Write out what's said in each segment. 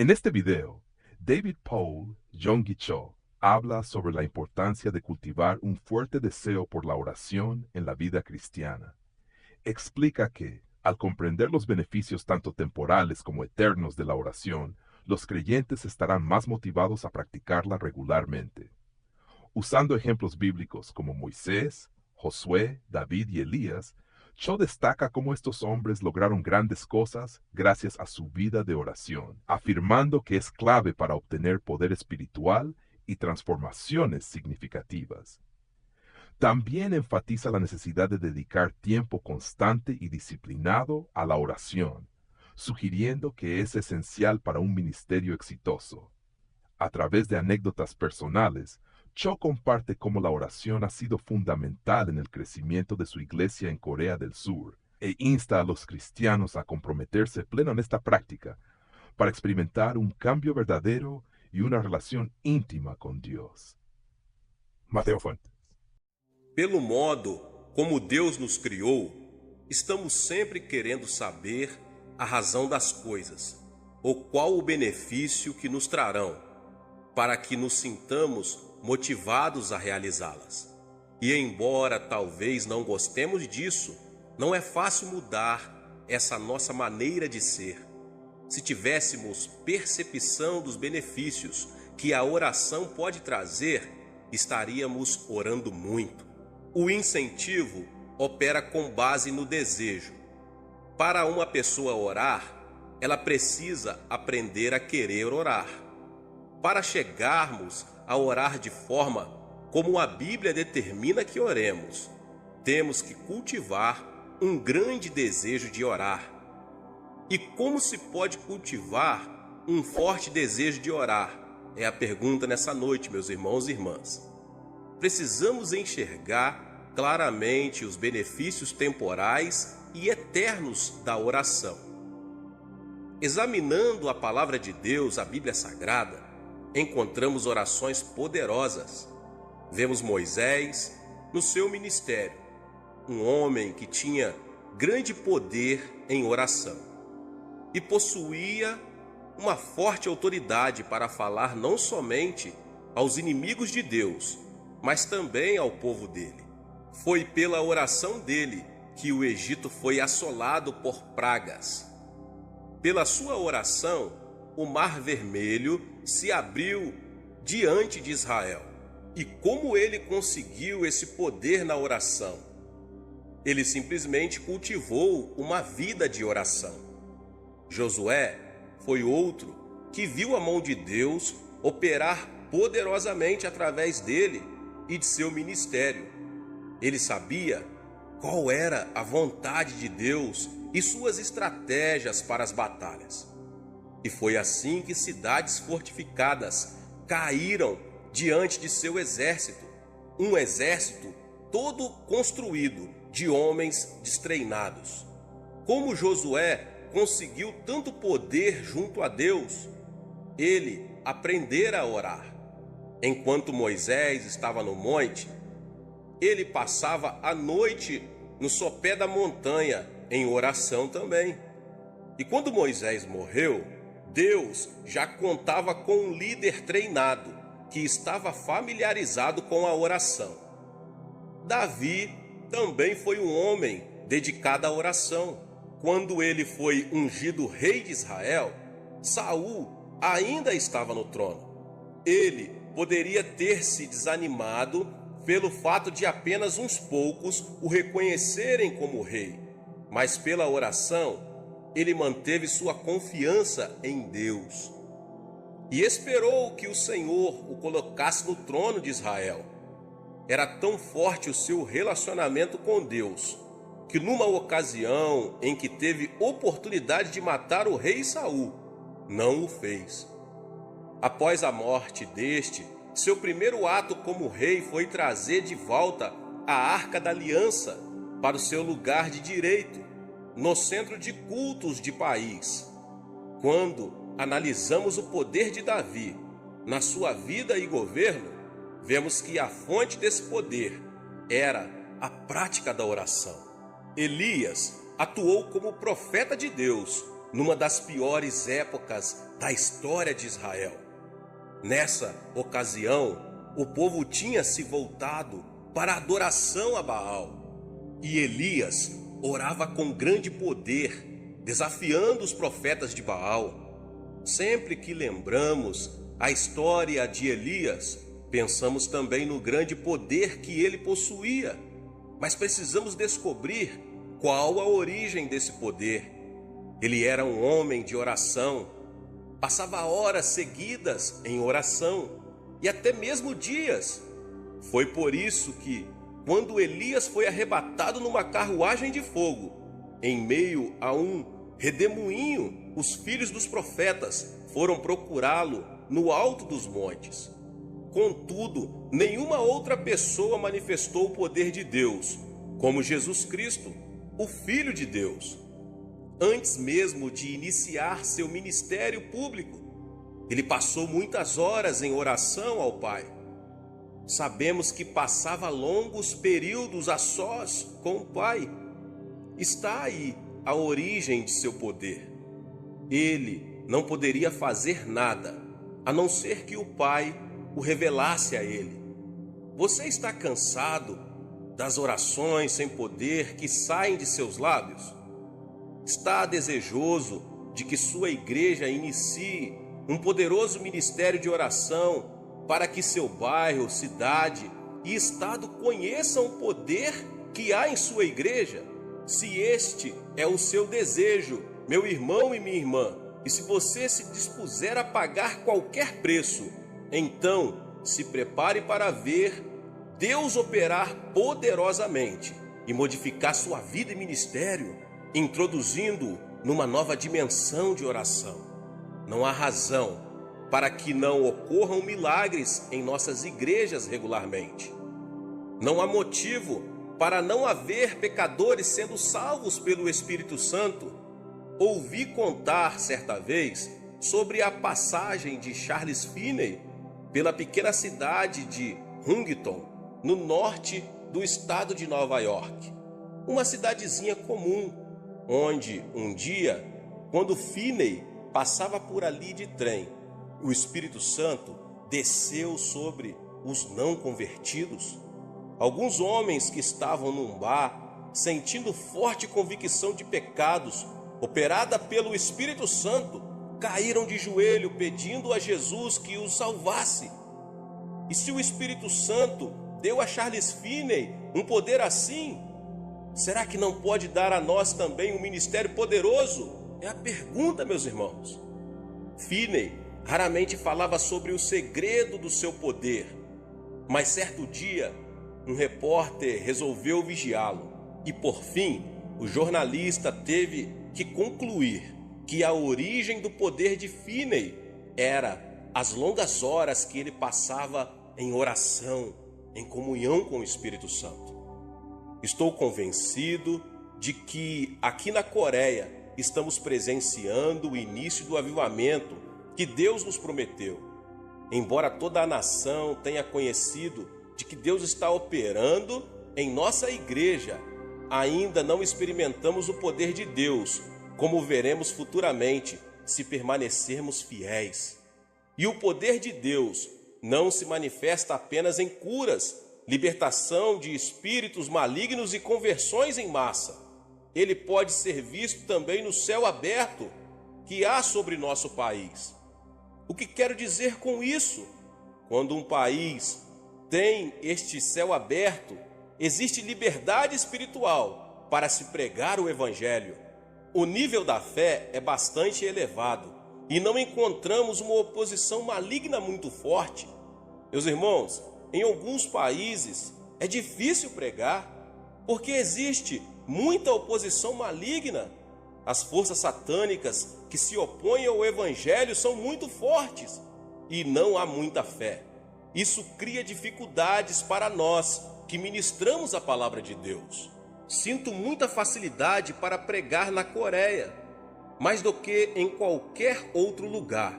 En este video, David Paul Yonggi Cho habla sobre la importancia de cultivar un fuerte deseo por la oración en la vida cristiana. Explica que, al comprender los beneficios tanto temporales como eternos de la oración, los creyentes estarán más motivados a practicarla regularmente. Usando ejemplos bíblicos como Moisés, Josué, David y Elías, Cho destaca cómo estos hombres lograron grandes cosas gracias a su vida de oración, afirmando que es clave para obtener poder espiritual y transformaciones significativas. También enfatiza la necesidad de dedicar tiempo constante y disciplinado a la oración, sugiriendo que es esencial para un ministerio exitoso. A través de anécdotas personales, Cho comparte cómo la oración ha sido fundamental en el crecimiento de su iglesia en Corea del Sur e insta a los cristianos a comprometerse pleno en esta práctica para experimentar un cambio verdadero y una relación íntima con Dios. Mateo Fuentes. Pelo modo como Deus nos criou, estamos sempre querendo saber a razão das coisas, ou qual o benefício que nos trarão, para que nos sintamos motivados a realizá-las. E embora talvez não gostemos disso, não é fácil mudar essa nossa maneira de ser. Se tivéssemos percepção dos benefícios que a oração pode trazer, estaríamos orando muito. O incentivo opera com base no desejo. Para uma pessoa orar, ela precisa aprender a querer orar. Para chegarmos a orar de forma como a Bíblia determina que oremos, temos que cultivar um grande desejo de orar. E como se pode cultivar um forte desejo de orar? É a pergunta nessa noite, meus irmãos e irmãs. Precisamos enxergar claramente os benefícios temporais e eternos da oração. Examinando a palavra de Deus, a Bíblia Sagrada, encontramos orações poderosas. Vemos Moisés no seu ministério, um homem que tinha grande poder em oração e possuía uma forte autoridade para falar não somente aos inimigos de Deus, mas também ao povo dele. Foi pela oração dele que o Egito foi assolado por pragas. Pela sua oração, o Mar Vermelho se abriu diante de Israel. E como ele conseguiu esse poder na oração? Ele simplesmente cultivou uma vida de oração. Josué foi outro que viu a mão de Deus operar poderosamente através dele e de seu ministério. Ele sabia qual era a vontade de Deus e suas estratégias para as batalhas. E foi assim que cidades fortificadas caíram diante de seu exército, um exército todo construído de homens destreinados. Como Josué conseguiu tanto poder junto a Deus? Ele aprendera a orar. Enquanto Moisés estava no monte, ele passava a noite no sopé da montanha em oração também. E quando Moisés morreu, Deus já contava com um líder treinado que estava familiarizado com a oração. Davi também foi um homem dedicado à oração. Quando ele foi ungido rei de Israel, Saul ainda estava no trono. Ele poderia ter se desanimado pelo fato de apenas uns poucos o reconhecerem como rei, mas pela oração, ele manteve sua confiança em Deus e esperou que o Senhor o colocasse no trono de Israel. Era tão forte o seu relacionamento com Deus, que numa ocasião em que teve oportunidade de matar o rei Saul, não o fez. Após a morte deste, seu primeiro ato como rei foi trazer de volta a Arca da Aliança para o seu lugar de direito, no centro de cultos de país. Quando analisamos o poder de Davi na sua vida e governo, vemos que a fonte desse poder era a prática da oração. Elias atuou como profeta de Deus numa das piores épocas da história de Israel. Nessa ocasião, o povo tinha se voltado para a adoração a Baal, e Elias orava com grande poder, desafiando os profetas de Baal. Sempre que lembramos a história de Elias, pensamos também no grande poder que ele possuía, mas precisamos descobrir qual a origem desse poder. Ele era um homem de oração, passava horas seguidas em oração e até mesmo dias. Foi por isso que, quando Elias foi arrebatado numa carruagem de fogo, em meio a um redemoinho, os filhos dos profetas foram procurá-lo no alto dos montes. Contudo, nenhuma outra pessoa manifestou o poder de Deus, como Jesus Cristo, o Filho de Deus. Antes mesmo de iniciar seu ministério público, ele passou muitas horas em oração ao Pai. Sabemos que passava longos períodos a sós com o Pai. Está aí a origem de seu poder. Ele não poderia fazer nada, a não ser que o Pai o revelasse a ele. Você está cansado das orações sem poder que saem de seus lábios? Está desejoso de que sua igreja inicie um poderoso ministério de oração para que seu bairro, cidade e estado conheçam o poder que há em sua igreja? Se este é o seu desejo, meu irmão e minha irmã, e se você se dispuser a pagar qualquer preço, então se prepare para ver Deus operar poderosamente e modificar sua vida e ministério, introduzindo-o numa nova dimensão de oração. Não há razão para que não ocorram milagres em nossas igrejas regularmente. Não há motivo para não haver pecadores sendo salvos pelo Espírito Santo. Ouvi contar certa vez sobre a passagem de Charles Finney pela pequena cidade de Huntington, no norte do estado de Nova York. Uma cidadezinha comum, onde um dia, quando Finney passava por ali de trem, o Espírito Santo desceu sobre os não convertidos. Alguns homens que estavam num bar, sentindo forte convicção de pecados, operada pelo Espírito Santo, caíram de joelho pedindo a Jesus que os salvasse. E se o Espírito Santo deu a Charles Finney um poder assim, será que não pode dar a nós também um ministério poderoso? É a pergunta, meus irmãos. Finney raramente falava sobre o segredo do seu poder, mas certo dia um repórter resolveu vigiá-lo e, por fim, o jornalista teve que concluir que a origem do poder de Finney era as longas horas que ele passava em oração, em comunhão com o Espírito Santo. Estou convencido de que aqui na Coreia estamos presenciando o início do avivamento que Deus nos prometeu. Embora toda a nação tenha conhecido de que Deus está operando em nossa igreja, ainda não experimentamos o poder de Deus, como veremos futuramente se permanecermos fiéis. E o poder de Deus não se manifesta apenas em curas, libertação de espíritos malignos e conversões em massa. Ele pode ser visto também no céu aberto que há sobre nosso país. O que quero dizer com isso? Quando um país tem este céu aberto, existe liberdade espiritual para se pregar o Evangelho. O nível da fé é bastante elevado e não encontramos uma oposição maligna muito forte. Meus irmãos, em alguns países é difícil pregar porque existe muita oposição maligna. As forças satânicas que se opõem ao Evangelho são muito fortes e não há muita fé. Isso cria dificuldades para nós que ministramos a palavra de Deus. Sinto muita facilidade para pregar na Coreia, mais do que em qualquer outro lugar.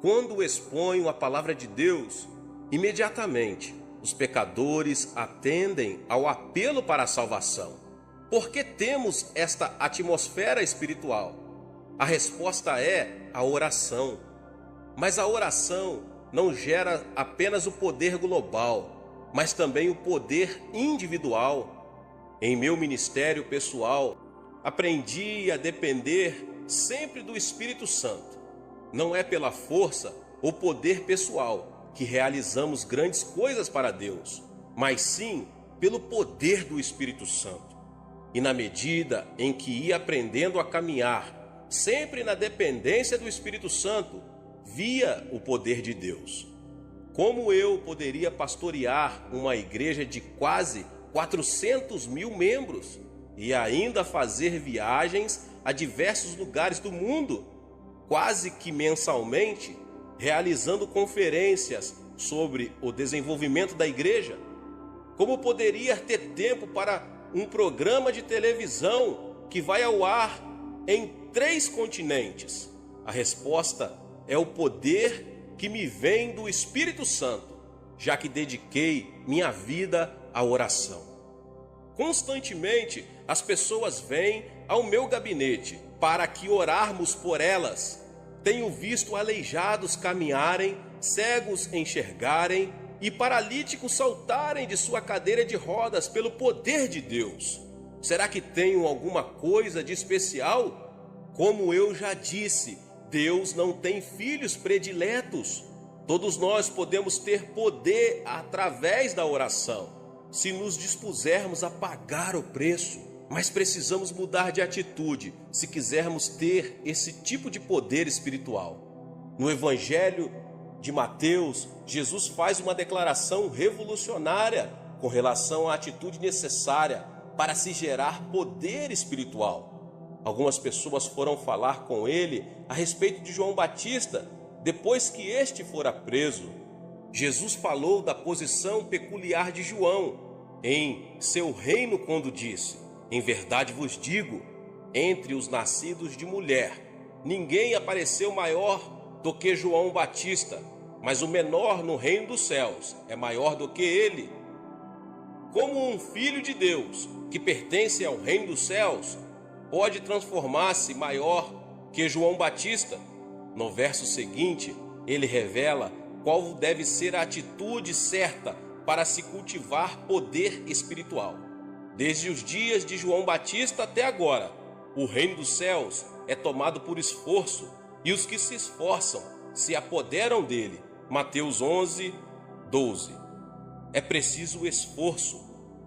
Quando exponho a palavra de Deus, imediatamente os pecadores atendem ao apelo para a salvação. Porque temos esta atmosfera espiritual. A resposta é a oração. Mas a oração não gera apenas o poder global, mas também o poder individual. Em meu ministério pessoal, aprendi a depender sempre do Espírito Santo. Não é pela força ou poder pessoal que realizamos grandes coisas para Deus, mas sim pelo poder do Espírito Santo. E na medida em que ia aprendendo a caminhar, sempre na dependência do Espírito Santo, via o poder de Deus. Como eu poderia pastorear uma igreja de quase 400 mil membros e ainda fazer viagens a diversos lugares do mundo, quase que mensalmente, realizando conferências sobre o desenvolvimento da igreja? Como poderia ter tempo para um programa de televisão que vai ao ar em 3 continentes? A resposta é o poder que me vem do Espírito Santo, já que dediquei minha vida à oração. Constantemente, as pessoas vêm ao meu gabinete para que orarmos por elas. Tenho visto aleijados caminharem, cegos enxergarem e paralíticos saltarem de sua cadeira de rodas pelo poder de Deus. Será que tenho alguma coisa de especial? Como eu já disse, Deus não tem filhos prediletos. Todos nós podemos ter poder através da oração, se nos dispusermos a pagar o preço. Mas precisamos mudar de atitude se quisermos ter esse tipo de poder espiritual. No Evangelho de Mateus, Jesus faz uma declaração revolucionária com relação à atitude necessária para se gerar poder espiritual. Algumas pessoas foram falar com ele a respeito de João Batista, depois que este fora preso. Jesus falou da posição peculiar de João em seu reino quando disse: em verdade vos digo, entre os nascidos de mulher, ninguém apareceu maior do que João Batista, mas o menor no reino dos céus é maior do que ele. Como um filho de Deus, que pertence ao reino dos céus, pode transformar-se maior que João Batista? No verso seguinte, ele revela qual deve ser a atitude certa para se cultivar poder espiritual. Desde os dias de João Batista até agora, o reino dos céus é tomado por esforço, e os que se esforçam se apoderam dele. Mateus 11, 12. É preciso esforço,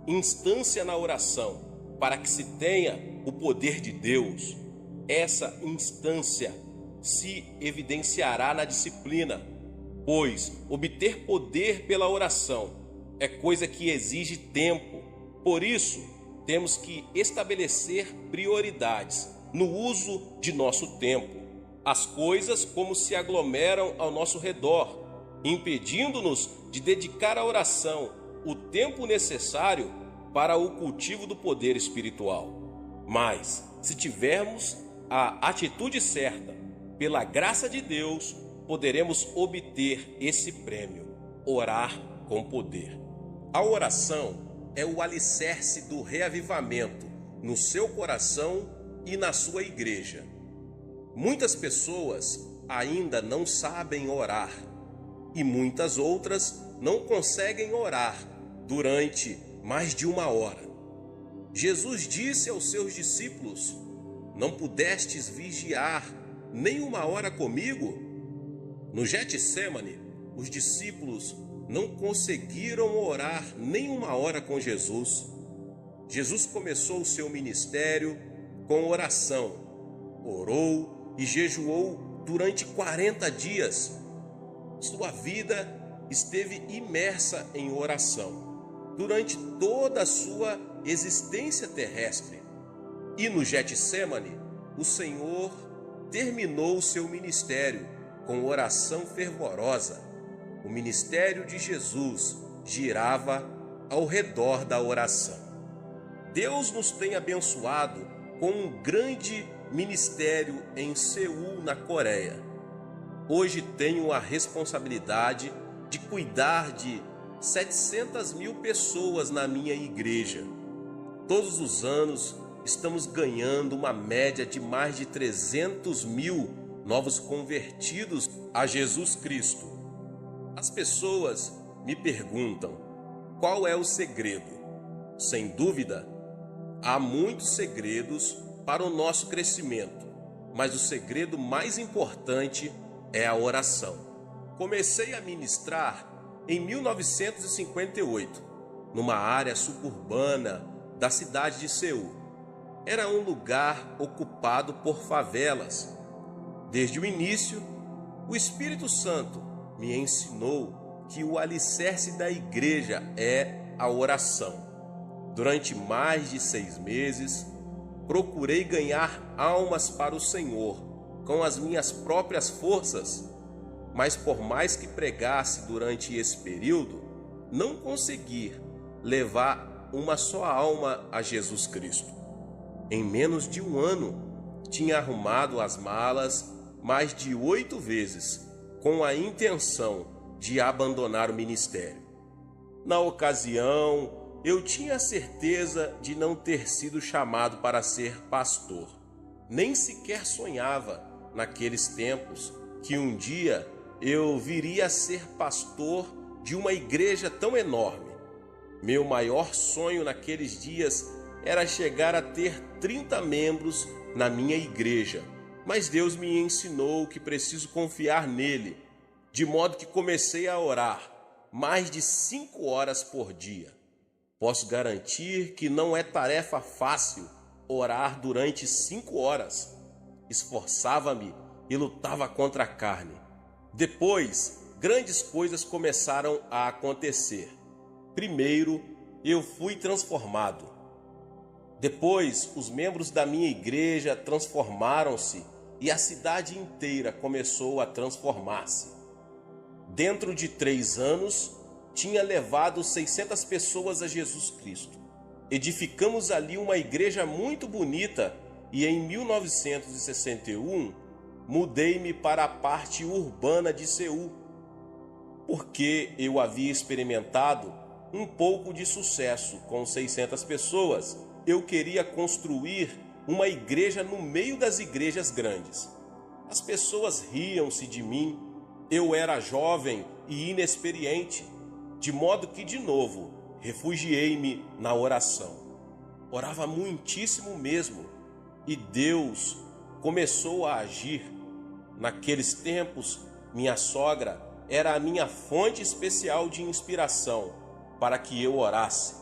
instância na oração, para que se tenha o poder de Deus. Essa instância se evidenciará na disciplina, pois obter poder pela oração é coisa que exige tempo. Por isso, temos que estabelecer prioridades no uso de nosso tempo. As coisas como se aglomeram ao nosso redor, impedindo-nos de dedicar à oração o tempo necessário para o cultivo do poder espiritual. Mas, se tivermos a atitude certa, pela graça de Deus, poderemos obter esse prêmio: orar com poder. A oração é o alicerce do reavivamento no seu coração e na sua igreja. Muitas pessoas ainda não sabem orar e muitas outras não conseguem orar durante mais de 1 hora. Jesus disse aos seus discípulos: não pudestes vigiar nem 1 hora comigo? No Getsêmani, os discípulos não conseguiram orar nem 1 hora com Jesus. Jesus começou o seu ministério com oração. Orou e jejuou durante 40 dias. Sua vida esteve imersa em oração durante toda a sua existência terrestre. E no Getsêmani, o Senhor terminou o seu ministério com oração fervorosa. O ministério de Jesus girava ao redor da oração. Deus nos tem abençoado com um grande ministério em Seul, na Coreia. Hoje tenho a responsabilidade de cuidar de 700 mil pessoas na minha igreja. Todos os anos estamos ganhando uma média de mais de 300 mil novos convertidos a Jesus Cristo. As pessoas me perguntam, qual é o segredo? Sem dúvida, há muitos segredos para o nosso crescimento, mas o segredo mais importante é a oração. Comecei a ministrar em 1958, numa área suburbana da cidade de Seul. Era um lugar ocupado por favelas. Desde o início, o Espírito Santo me ensinou que o alicerce da igreja é a oração. Durante mais de 6 meses, procurei ganhar almas para o Senhor com as minhas próprias forças, mas por mais que pregasse durante esse período, não consegui levar uma só alma a Jesus Cristo. Em menos de um ano, tinha arrumado as malas mais de 8 vezes, com a intenção de abandonar o ministério. Na ocasião, eu tinha certeza de não ter sido chamado para ser pastor. Nem sequer sonhava, naqueles tempos, que um dia eu viria a ser pastor de uma igreja tão enorme. Meu maior sonho naqueles dias era chegar a ter 30 membros na minha igreja, mas Deus me ensinou que preciso confiar nele, de modo que comecei a orar mais de 5 horas por dia. Posso garantir que não é tarefa fácil orar durante 5 horas. Esforçava-me e lutava contra a carne. Depois, grandes coisas começaram a acontecer. Primeiro, eu fui transformado. Depois, os membros da minha igreja transformaram-se e a cidade inteira começou a transformar-se. Dentro de 3 anos, tinha levado 600 pessoas a Jesus Cristo. Edificamos ali uma igreja muito bonita e em 1961 mudei-me para a parte urbana de Seul, porque eu havia experimentado um pouco de sucesso com 600 pessoas. Eu queria construir uma igreja no meio das igrejas grandes. As pessoas riam-se de mim. Eu era jovem e inexperiente, de modo que, de novo, refugiei-me na oração. Orava muitíssimo mesmo, e Deus começou a agir. Naqueles tempos, minha sogra era a minha fonte especial de inspiração para que eu orasse.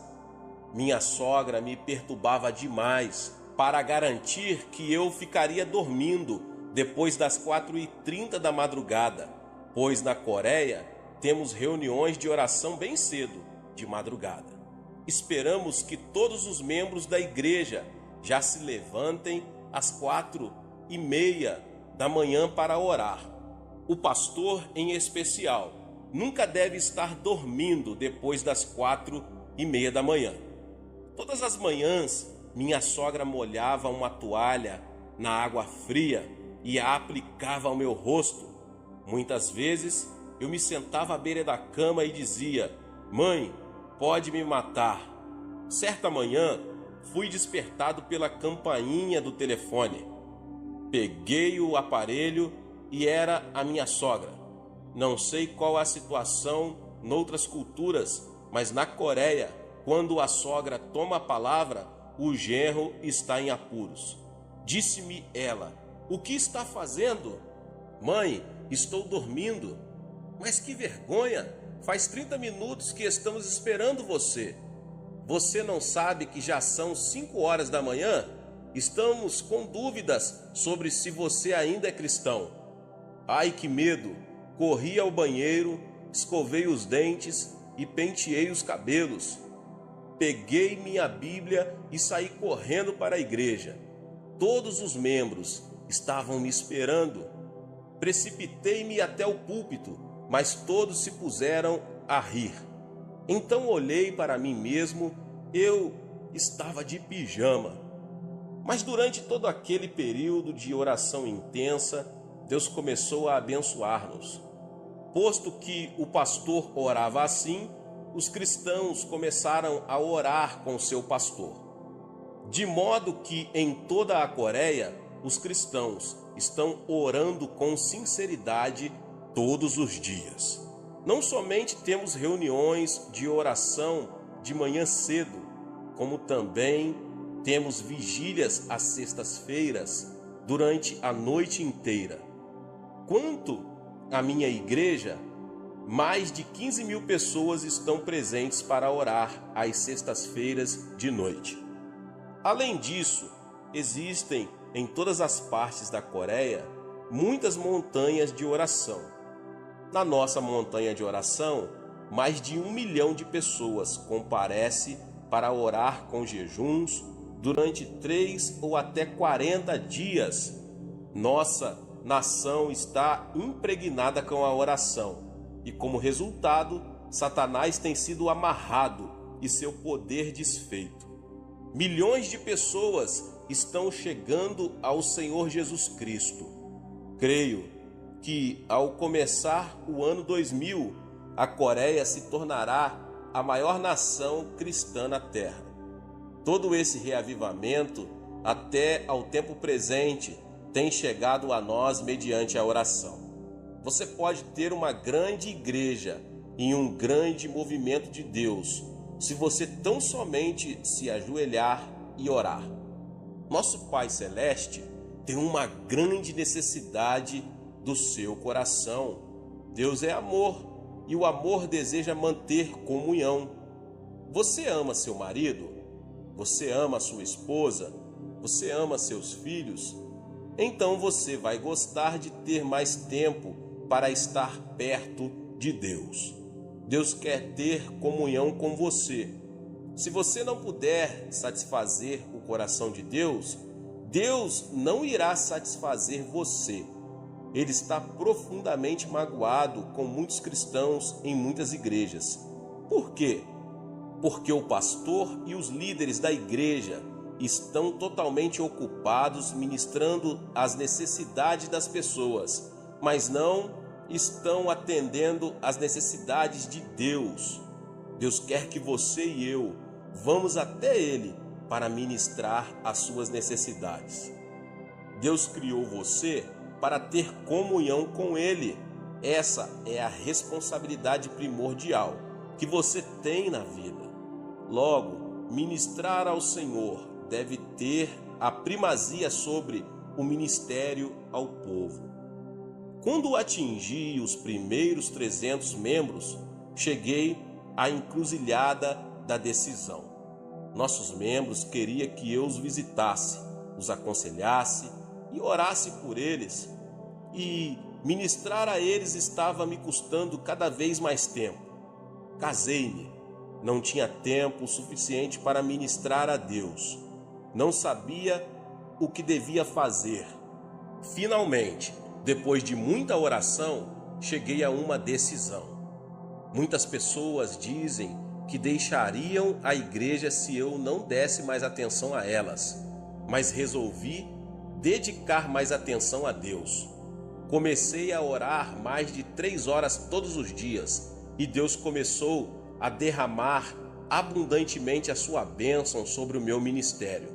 Minha sogra me perturbava demais para garantir que eu ficaria dormindo depois das 4h30 da madrugada, pois na Coreia temos reuniões de oração bem cedo, de madrugada. Esperamos que todos os membros da igreja já se levantem às 4h30 da manhã para orar. O pastor, em especial, nunca deve estar dormindo depois das 4h30 da manhã. Todas as manhãs, minha sogra molhava uma toalha na água fria e a aplicava ao meu rosto. Muitas vezes, eu me sentava à beira da cama e dizia: "Mãe, pode me matar." Certa manhã, fui despertado pela campainha do telefone. Peguei o aparelho e era a minha sogra. Não sei qual a situação noutras culturas, mas na Coreia, quando a sogra toma a palavra, o genro está em apuros. Disse-me ela: "O que está fazendo?" "Mãe, estou dormindo." "Mas que vergonha! Faz 30 minutos que estamos esperando você. Você não sabe que já são 5 horas da manhã? Estamos com dúvidas sobre se você ainda é cristão." Ai, que medo! Corri ao banheiro, escovei os dentes e penteei os cabelos. Peguei minha Bíblia e saí correndo para a igreja. Todos os membros estavam me esperando. Precipitei-me até o púlpito, mas todos se puseram a rir. Então olhei para mim mesmo, eu estava de pijama. Mas durante todo aquele período de oração intensa, Deus começou a abençoar-nos. Posto que o pastor orava assim, os cristãos começaram a orar com seu pastor. De modo que em toda a Coreia, os cristãos estão orando com sinceridade todos os dias. Não somente temos reuniões de oração de manhã cedo, como também temos vigílias às sextas-feiras durante a noite inteira. Quanto à minha igreja, mais de 15.000 pessoas estão presentes para orar às sextas-feiras de noite. Além disso, existem em todas as partes da Coreia muitas montanhas de oração. Na nossa montanha de oração, mais de 1 milhão de pessoas comparece para orar com jejuns durante 3 ou até 40 dias. Nossa nação está impregnada com a oração e, como resultado, Satanás tem sido amarrado e seu poder desfeito. Milhões de pessoas estão chegando ao Senhor Jesus Cristo. Creio que, ao começar o ano 2000, a Coreia se tornará a maior nação cristã na Terra. Todo esse reavivamento, até ao tempo presente, tem chegado a nós mediante a oração. Você pode ter uma grande igreja e um grande movimento de Deus, se você tão somente se ajoelhar e orar. Nosso Pai Celeste tem uma grande necessidade do seu coração. Deus é amor e o amor deseja manter comunhão. Você ama seu marido? Você ama sua esposa? Você ama seus filhos? Então você vai gostar de ter mais tempo para estar perto de Deus. Deus quer ter comunhão com você. Se você não puder satisfazer o coração de Deus, Deus não irá satisfazer você. Ele está profundamente magoado com muitos cristãos em muitas igrejas. Por quê? Porque o pastor e os líderes da igreja estão totalmente ocupados ministrando as necessidades das pessoas, mas não estão atendendo às necessidades de Deus. Deus quer que você e eu vamos até Ele para ministrar as suas necessidades. Deus criou você para ter comunhão com Ele. Essa é a responsabilidade primordial que você tem na vida. Logo, ministrar ao Senhor deve ter a primazia sobre o ministério ao povo. Quando atingi os primeiros 300 membros, cheguei à encruzilhada da decisão. Nossos membros queriam que eu os visitasse, os aconselhasse e orasse por eles. E ministrar a eles estava me custando cada vez mais tempo. Casei-me, não tinha tempo suficiente para ministrar a Deus. Não sabia o que devia fazer. Finalmente, depois de muita oração, cheguei a uma decisão. Muitas pessoas dizem que deixariam a igreja se eu não desse mais atenção a elas, mas resolvi dedicar mais atenção a Deus. Comecei a orar mais de 3 horas todos os dias e Deus começou a derramar abundantemente a sua bênção sobre o meu ministério.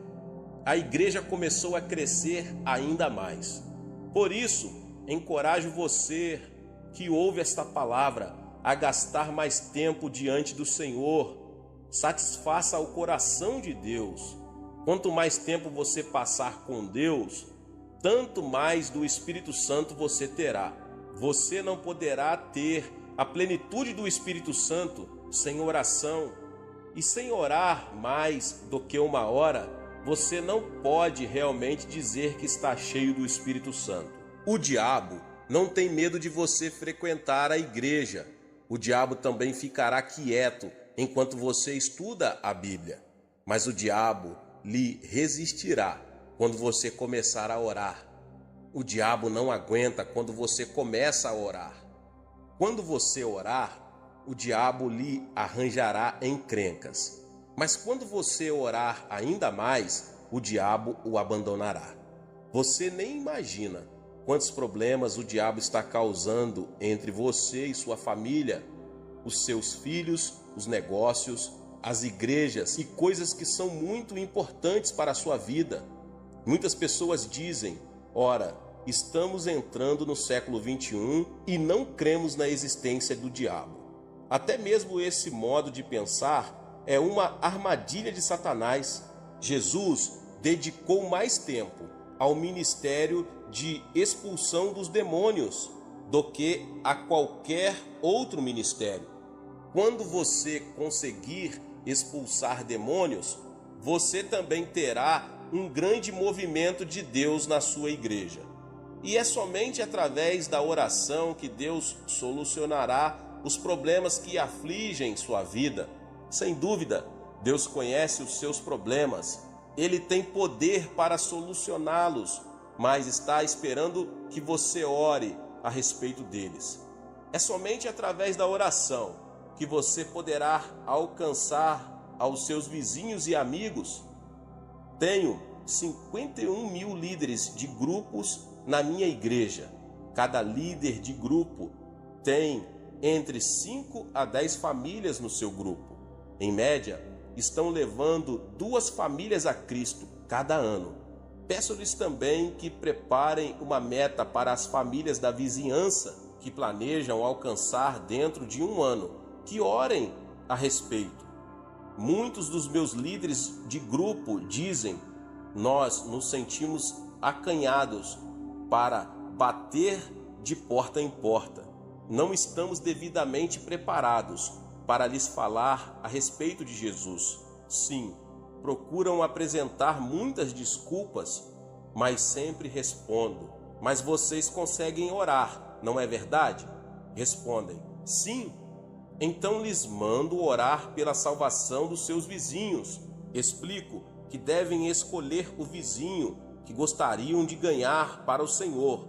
A igreja começou a crescer ainda mais. Por isso, encorajo você que ouve esta palavra a gastar mais tempo diante do Senhor. Satisfaça o coração de Deus. Quanto mais tempo você passar com Deus, tanto mais do Espírito Santo você terá. Você não poderá ter a plenitude do Espírito Santo sem oração. E sem orar mais do que 1 hora, você não pode realmente dizer que está cheio do Espírito Santo. O diabo não tem medo de você frequentar a igreja. O diabo também ficará quieto enquanto você estuda a Bíblia. Mas o diabo lhe resistirá quando você começar a orar. O diabo não aguenta quando você começa a orar. Quando você orar, o diabo lhe arranjará encrencas. Mas quando você orar ainda mais, o diabo o abandonará. Você nem imagina quantos problemas o diabo está causando entre você e sua família, os seus filhos, os negócios as igrejas e coisas que são muito importantes para a sua vida. Muitas pessoas dizem: ora, estamos entrando no século 21 e não cremos na existência do diabo. Até mesmo esse modo de pensar é uma armadilha de Satanás. Jesus dedicou mais tempo ao ministério de expulsão dos demônios do que a qualquer outro ministério. Quando você conseguir expulsar demônios, você também terá um grande movimento de Deus na sua igreja. E é somente através da oração que Deus solucionará os problemas que afligem sua vida. Sem dúvida, Deus conhece os seus problemas. Ele tem poder para solucioná-los, mas está esperando que você ore a respeito deles. É somente através da oração que você poderá alcançar aos seus vizinhos e amigos. Tenho 51 mil líderes de grupos na minha igreja. Cada líder de grupo tem entre 5 a 10 famílias no seu grupo. Em média, estão levando 2 famílias a Cristo cada ano. Peço-lhes também que preparem uma meta para as famílias da vizinhança que planejam alcançar dentro de um ano, que orem a respeito. Muitos dos meus líderes de grupo dizem: nós nos sentimos acanhados para bater de porta em porta. Não estamos devidamente preparados para lhes falar a respeito de Jesus. Sim, procuram apresentar muitas desculpas, mas sempre respondo: mas vocês conseguem orar, não é verdade? Respondem: sim. Então lhes mando orar pela salvação dos seus vizinhos. Explico que devem escolher o vizinho que gostariam de ganhar para o Senhor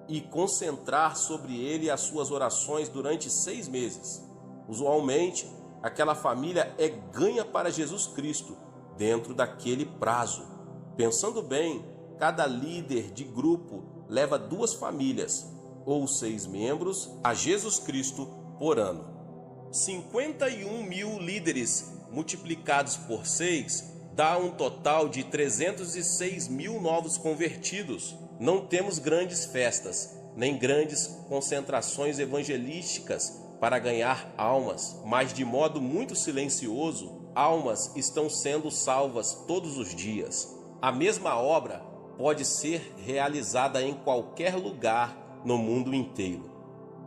e concentrar sobre ele as suas orações durante 6 meses. Usualmente, aquela família é ganha para Jesus Cristo dentro daquele prazo. Pensando bem, cada líder de grupo leva 2 famílias ou 6 membros a Jesus Cristo por ano. 51 mil líderes multiplicados por 6 dá um total de 306 mil novos convertidos. Não temos grandes festas, nem grandes concentrações evangelísticas para ganhar almas, mas de modo muito silencioso, almas estão sendo salvas todos os dias. A mesma obra pode ser realizada em qualquer lugar no mundo inteiro.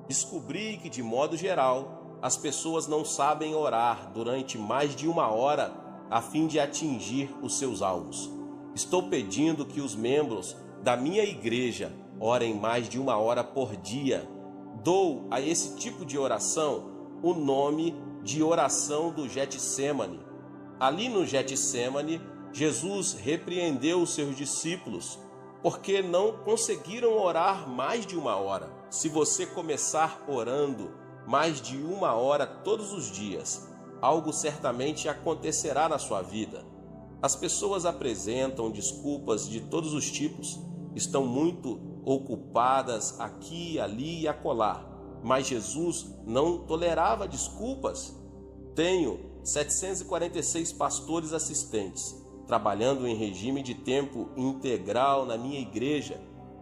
Descobri que, de modo geral, as pessoas não sabem orar durante mais de 1 hora a fim de atingir os seus alvos. Estou pedindo que os membros da minha igreja orem mais de 1 hora por dia. Dou a esse tipo de oração o nome de oração do Getsêmani. Ali no Getsêmani, Jesus repreendeu os seus discípulos porque não conseguiram orar mais de 1 hora. Se você começar orando mais de 1 hora todos os dias, algo certamente acontecerá na sua vida. As pessoas apresentam desculpas de todos os tipos, estão muito ocupadas aqui, ali e acolá, mas Jesus não tolerava desculpas. Tenho 746 pastores assistentes, trabalhando em regime de tempo integral na minha igreja.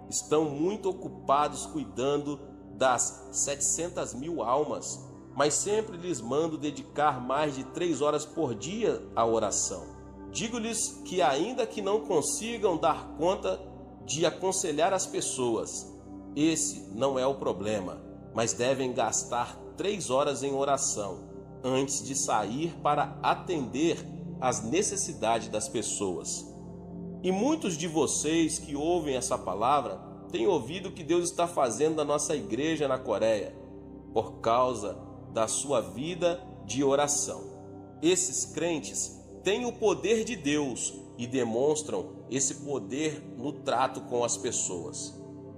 Estão muito ocupados cuidando das 700 mil almas, mas sempre lhes mando dedicar mais de 3 horas por dia à oração. Digo-lhes que ainda que não consigam dar conta de aconselhar as pessoas, esse não é o problema, mas devem gastar 3 horas em oração antes de sair para atender às necessidades das pessoas. E muitos de vocês que ouvem essa palavra têm ouvido o que Deus está fazendo na nossa igreja na Coreia, por causa da sua vida de oração. Esses crentes têm o poder de Deus e demonstram esse poder no trato com as pessoas.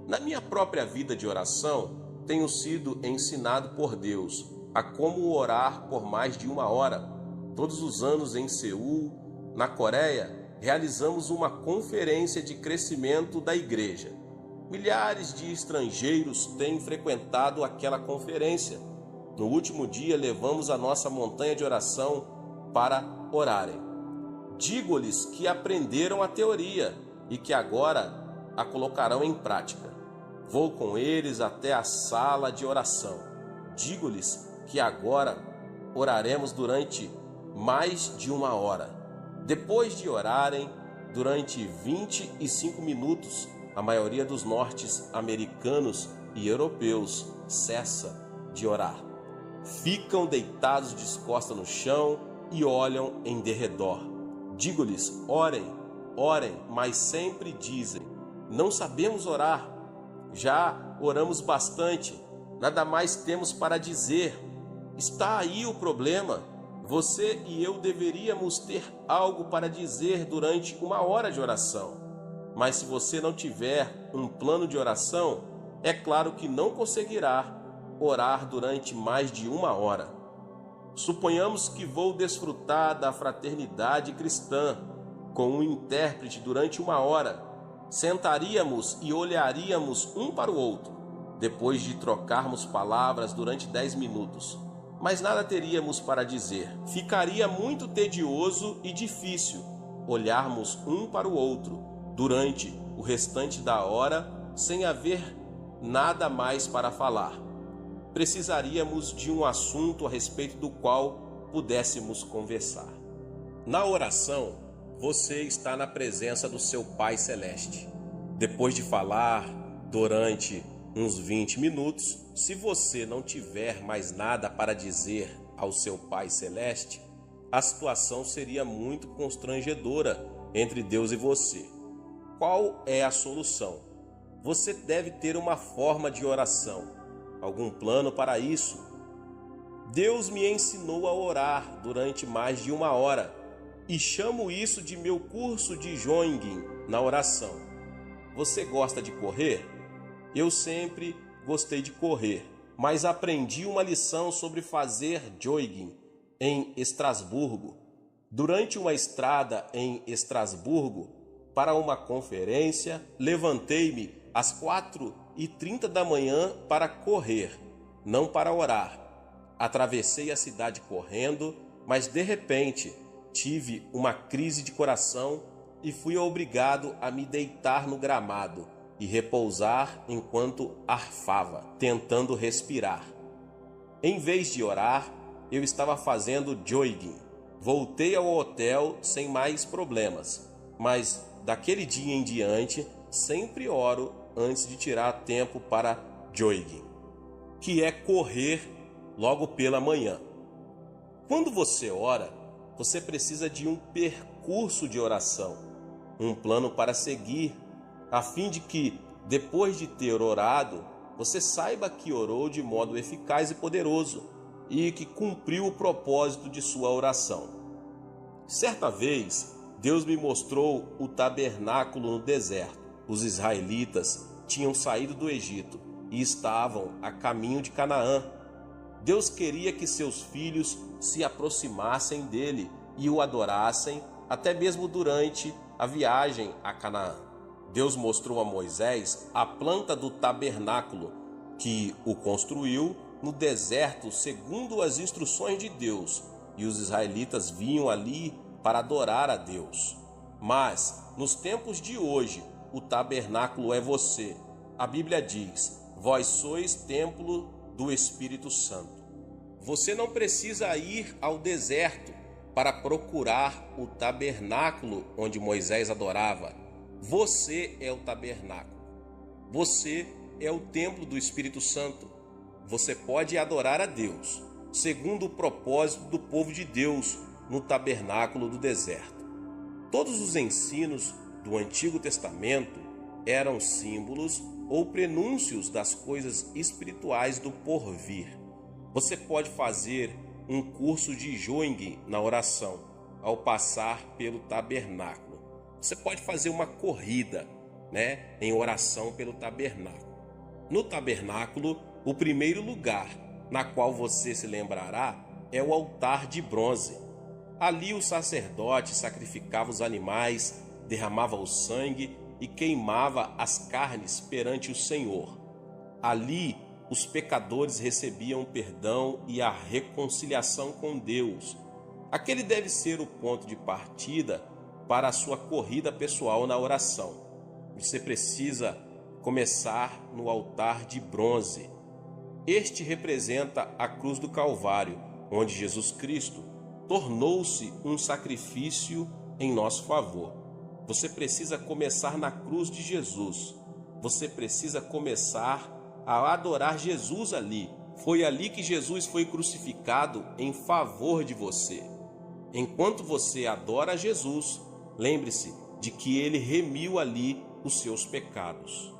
Na minha própria vida de oração, tenho sido ensinado por Deus a como orar por mais de 1 hora. Todos os anos em Seul, na Coreia, realizamos uma conferência de crescimento da igreja. Milhares de estrangeiros têm frequentado aquela conferência. No último dia, levamos a nossa montanha de oração para orarem. Digo-lhes que aprenderam a teoria e que agora a colocarão em prática. Vou com eles até a sala de oração. Digo-lhes que agora oraremos durante mais de 1 hora. Depois de orarem durante 25 minutos, a maioria dos norte-americanos e europeus cessa de orar. Ficam deitados de costas no chão e olham em derredor. Digo-lhes, orem, orem, mas sempre dizem, não sabemos orar. Já oramos bastante, nada mais temos para dizer. Está aí o problema. Você e eu deveríamos ter algo para dizer durante 1 hora de oração. Mas se você não tiver um plano de oração, é claro que não conseguirá orar durante mais de 1 hora. Suponhamos que vou desfrutar da fraternidade cristã com um intérprete durante 1 hora. Sentaríamos e olharíamos um para o outro, depois de trocarmos palavras durante 10 minutos. Mas nada teríamos para dizer. Ficaria muito tedioso e difícil olharmos um para o outro durante o restante da hora sem haver nada mais para falar. Precisaríamos de um assunto a respeito do qual pudéssemos conversar. Na oração, você está na presença do seu Pai Celeste. Depois de falar durante uns 20 minutos, se você não tiver mais nada para dizer ao seu Pai Celeste, a situação seria muito constrangedora entre Deus e você. Qual é a solução? Você deve ter uma forma de oração, algum plano para isso. Deus me ensinou a orar durante mais de 1 hora e chamo isso de meu curso de jogging na oração. Você gosta de correr? Eu sempre gostei de correr, mas aprendi uma lição sobre fazer jogging em Estrasburgo. Durante uma estrada em Estrasburgo, para uma conferência, levantei-me às 4h30 da manhã para correr, não para orar. Atravessei a cidade correndo, mas de repente tive uma crise de coração e fui obrigado a me deitar no gramado e repousar enquanto arfava, tentando respirar. Em vez de orar, eu estava fazendo jogging. Voltei ao hotel sem mais problemas, mas daquele dia em diante sempre oro antes de tirar tempo para jogging, que é correr logo pela manhã. Quando você ora, você precisa de um percurso de oração, um plano para seguir, a fim de que, depois de ter orado, você saiba que orou de modo eficaz e poderoso e que cumpriu o propósito de sua oração. Certa vez, Deus me mostrou o tabernáculo no deserto. Os israelitas tinham saído do Egito e estavam a caminho de Canaã. Deus queria que seus filhos se aproximassem dele e o adorassem, até mesmo durante a viagem a Canaã. Deus mostrou a Moisés a planta do tabernáculo, que o construiu no deserto segundo as instruções de Deus, e os israelitas vinham ali para adorar a Deus. Mas, nos tempos de hoje, o tabernáculo é você. A Bíblia diz, vós sois templo do Espírito Santo. Você não precisa ir ao deserto para procurar o tabernáculo onde Moisés adorava. Você é o tabernáculo. Você é o templo do Espírito Santo. Você pode adorar a Deus, segundo o propósito do povo de Deus no tabernáculo do deserto. Todos os ensinos do Antigo Testamento eram símbolos ou prenúncios das coisas espirituais do porvir. Você pode fazer um curso de jogging na oração ao passar pelo tabernáculo. Você pode fazer uma corrida, em oração pelo tabernáculo. No tabernáculo, o primeiro lugar na qual você se lembrará é o altar de bronze. Ali o sacerdote sacrificava os animais, derramava o sangue e queimava as carnes perante o Senhor. Ali os pecadores recebiam perdão e a reconciliação com Deus. Aquele deve ser o ponto de partida para a sua corrida pessoal na oração. Você precisa começar no altar de bronze. Este representa a cruz do Calvário, onde Jesus Cristo tornou-se um sacrifício em nosso favor. Você precisa começar na cruz de Jesus. Você precisa começar a adorar Jesus ali. Foi ali que Jesus foi crucificado em favor de você. Enquanto você adora Jesus, lembre-se de que ele remiu ali os seus pecados.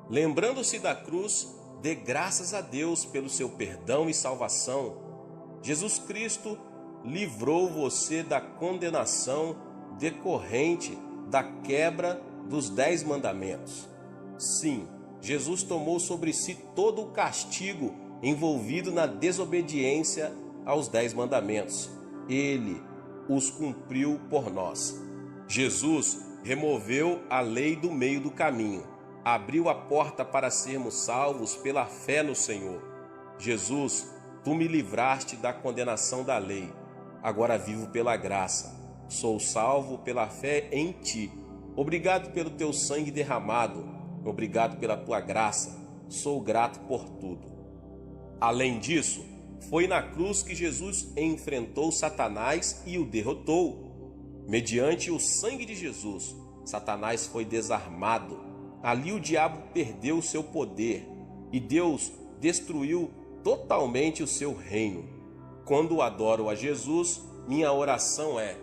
Lembrando-se da cruz, dê graças a Deus pelo seu perdão e salvação. Jesus Cristo livrou você da condenação decorrente da quebra dos 10 mandamentos. Sim, Jesus tomou sobre si todo o castigo envolvido na desobediência aos 10 mandamentos. Ele os cumpriu por nós. Jesus removeu a lei do meio do caminho, abriu a porta para sermos salvos pela fé no Senhor. Jesus, tu me livraste da condenação da lei. Agora vivo pela graça. Sou salvo pela fé em ti. Obrigado pelo teu sangue derramado. Obrigado pela tua graça. Sou grato por tudo. Além disso, foi na cruz que Jesus enfrentou Satanás e o derrotou. Mediante o sangue de Jesus, Satanás foi desarmado. Ali o diabo perdeu o seu poder e Deus destruiu totalmente o seu reino. Quando adoro a Jesus, minha oração é: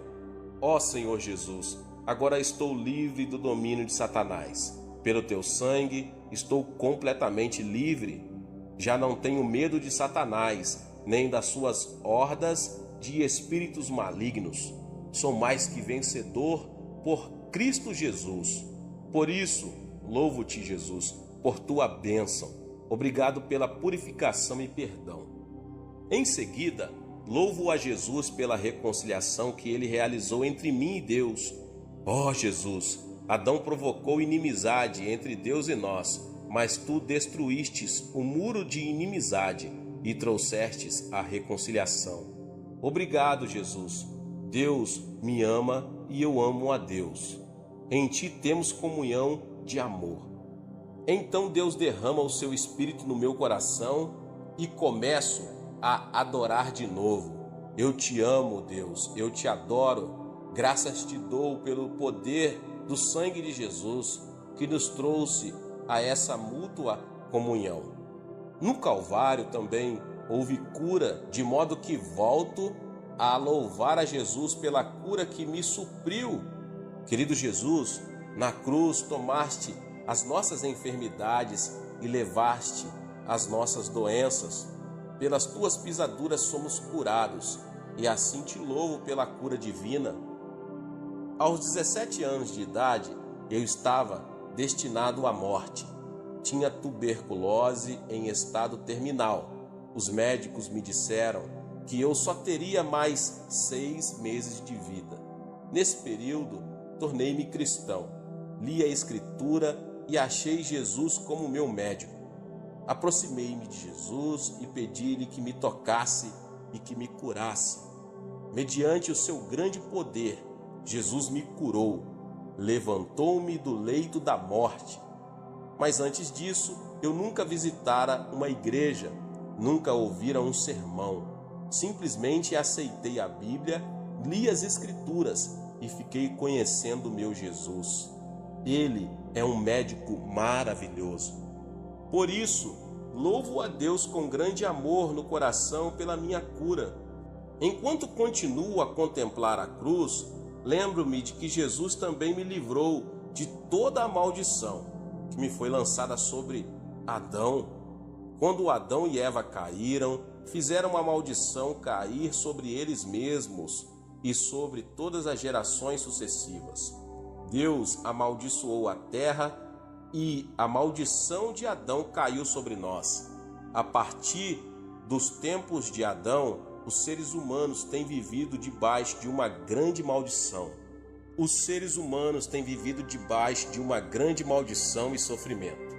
ó Senhor Jesus, agora estou livre do domínio de Satanás. Pelo teu sangue, estou completamente livre. Já não tenho medo de Satanás, nem das suas hordas de espíritos malignos. Sou mais que vencedor por Cristo Jesus. Por isso, louvo-te, Jesus, por tua bênção. Obrigado pela purificação e perdão. Em seguida, louvo a Jesus pela reconciliação que ele realizou entre mim e Deus. Ó Jesus, Adão provocou inimizade entre Deus e nós, mas tu destruístes o muro de inimizade e trouxestes a reconciliação. Obrigado, Jesus. Deus me ama e eu amo a Deus. Em ti temos comunhão de amor. Então Deus derrama o seu Espírito no meu coração e começo a adorar de novo. Eu te amo, Deus, eu te adoro. Graças te dou pelo poder do sangue de Jesus que nos trouxe a essa mútua comunhão. No Calvário também houve cura, de modo que volto a louvar a Jesus pela cura que me supriu. Querido Jesus, na cruz tomaste as nossas enfermidades e levaste as nossas doenças. Pelas tuas pisaduras somos curados, e assim te louvo pela cura divina. Aos 17 anos de idade, eu estava destinado à morte. Tinha tuberculose em estado terminal. Os médicos me disseram que eu só teria mais 6 meses de vida. Nesse período, tornei-me cristão. Li a Escritura e achei Jesus como meu médico. Aproximei-me de Jesus e pedi-lhe que me tocasse e que me curasse. Mediante o seu grande poder, Jesus me curou, levantou-me do leito da morte. Mas antes disso, eu nunca visitara uma igreja, nunca ouvira um sermão. Simplesmente aceitei a Bíblia, li as Escrituras e fiquei conhecendo o meu Jesus. Ele é um médico maravilhoso. Por isso, louvo a Deus com grande amor no coração pela minha cura. Enquanto continuo a contemplar a cruz, lembro-me de que Jesus também me livrou de toda a maldição que me foi lançada sobre Adão. Quando Adão e Eva caíram, fizeram a maldição cair sobre eles mesmos e sobre todas as gerações sucessivas. Deus amaldiçoou a terra e a maldição de Adão caiu sobre nós. A partir dos tempos de Adão, os seres humanos têm vivido debaixo de uma grande maldição. Os seres humanos têm vivido debaixo de uma grande maldição e sofrimento.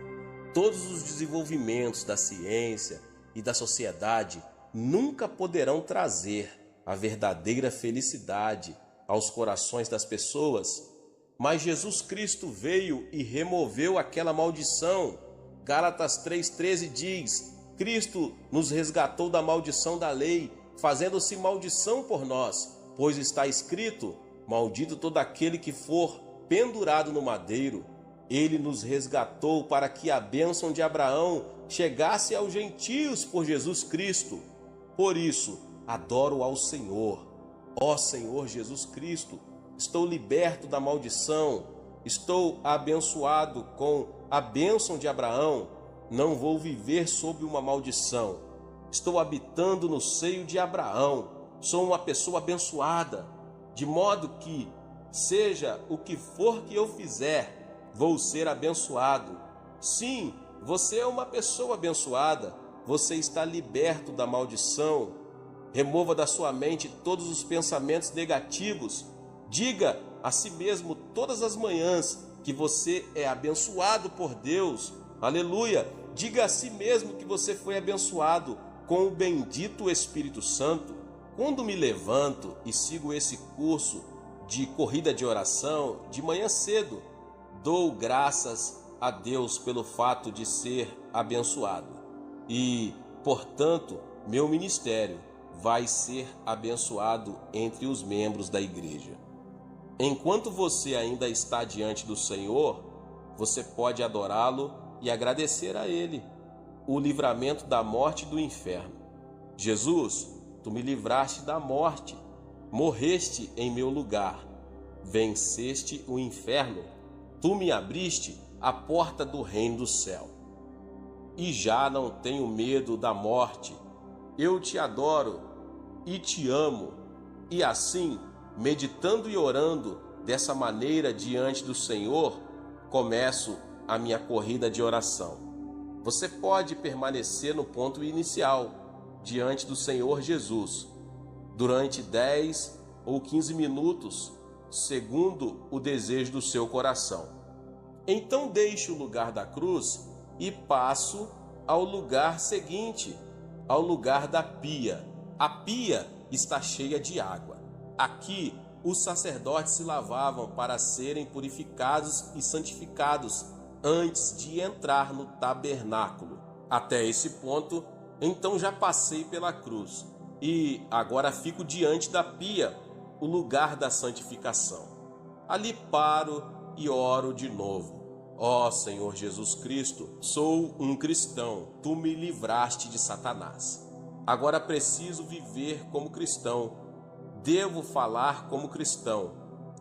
Todos os desenvolvimentos da ciência e da sociedade nunca poderão trazer a verdadeira felicidade aos corações das pessoas. Mas Jesus Cristo veio e removeu aquela maldição. Gálatas 3,13 diz: Cristo nos resgatou da maldição da lei, fazendo-se maldição por nós, pois está escrito: maldito todo aquele que for pendurado no madeiro. Ele nos resgatou para que a bênção de Abraão chegasse aos gentios por Jesus Cristo. Por isso, adoro ao Senhor. Ó Senhor Jesus Cristo, estou liberto da maldição, estou abençoado com a bênção de Abraão. Não vou viver sob uma maldição. Estou habitando no seio de Abraão. Sou uma pessoa abençoada, de modo que, seja o que for que eu fizer, vou ser abençoado. Sim, você é uma pessoa abençoada. Você está liberto da maldição. Remova da sua mente todos os pensamentos negativos. Diga a si mesmo todas as manhãs que você é abençoado por Deus. Aleluia! Diga a si mesmo que você foi abençoado com o bendito Espírito Santo. Quando me levanto e sigo esse curso de corrida de oração de manhã cedo, dou graças a Deus pelo fato de ser abençoado. E, portanto, meu ministério vai ser abençoado entre os membros da igreja. Enquanto você ainda está diante do Senhor, você pode adorá-lo e agradecer a Ele o livramento da morte e do inferno. Jesus, tu me livraste da morte, morreste em meu lugar, venceste o inferno, tu me abriste a porta do reino do céu. E já não tenho medo da morte. Eu te adoro e te amo. E assim, meditando e orando dessa maneira diante do Senhor, começo a minha corrida de oração. Você pode permanecer no ponto inicial, diante do Senhor Jesus, durante 10 ou 15 minutos, segundo o desejo do seu coração. Então deixo o lugar da cruz e passo ao lugar seguinte, ao lugar da pia. A pia está cheia de água. Aqui os sacerdotes se lavavam para serem purificados e santificados antes de entrar no tabernáculo. Até esse ponto, então já passei pela cruz e agora fico diante da pia, o lugar da santificação. Ali paro e oro de novo. Ó Senhor Jesus Cristo, sou um cristão, tu me livraste de Satanás. Agora preciso viver como cristão. Devo falar como cristão.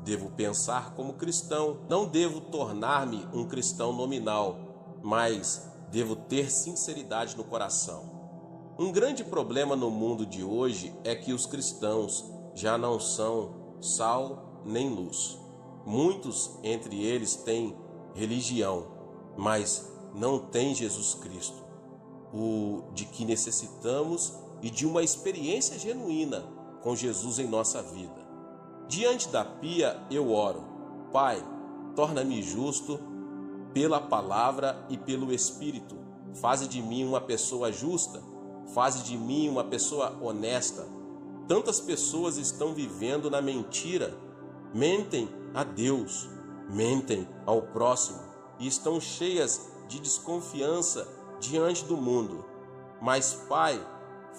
Devo pensar como cristão. Não devo tornar-me um cristão nominal, mas devo ter sinceridade no coração. Um grande problema no mundo de hoje é que os cristãos já não são sal nem luz. Muitos entre eles têm religião, mas não têm Jesus Cristo, o de que necessitamos, e de uma experiência genuína com Jesus em nossa vida. Diante da pia eu oro: Pai, torna-me justo pela palavra e pelo Espírito. Faze de mim uma pessoa justa, faze de mim uma pessoa honesta. Tantas pessoas estão vivendo na mentira, mentem a Deus, mentem ao próximo e estão cheias de desconfiança diante do mundo. Mas, Pai,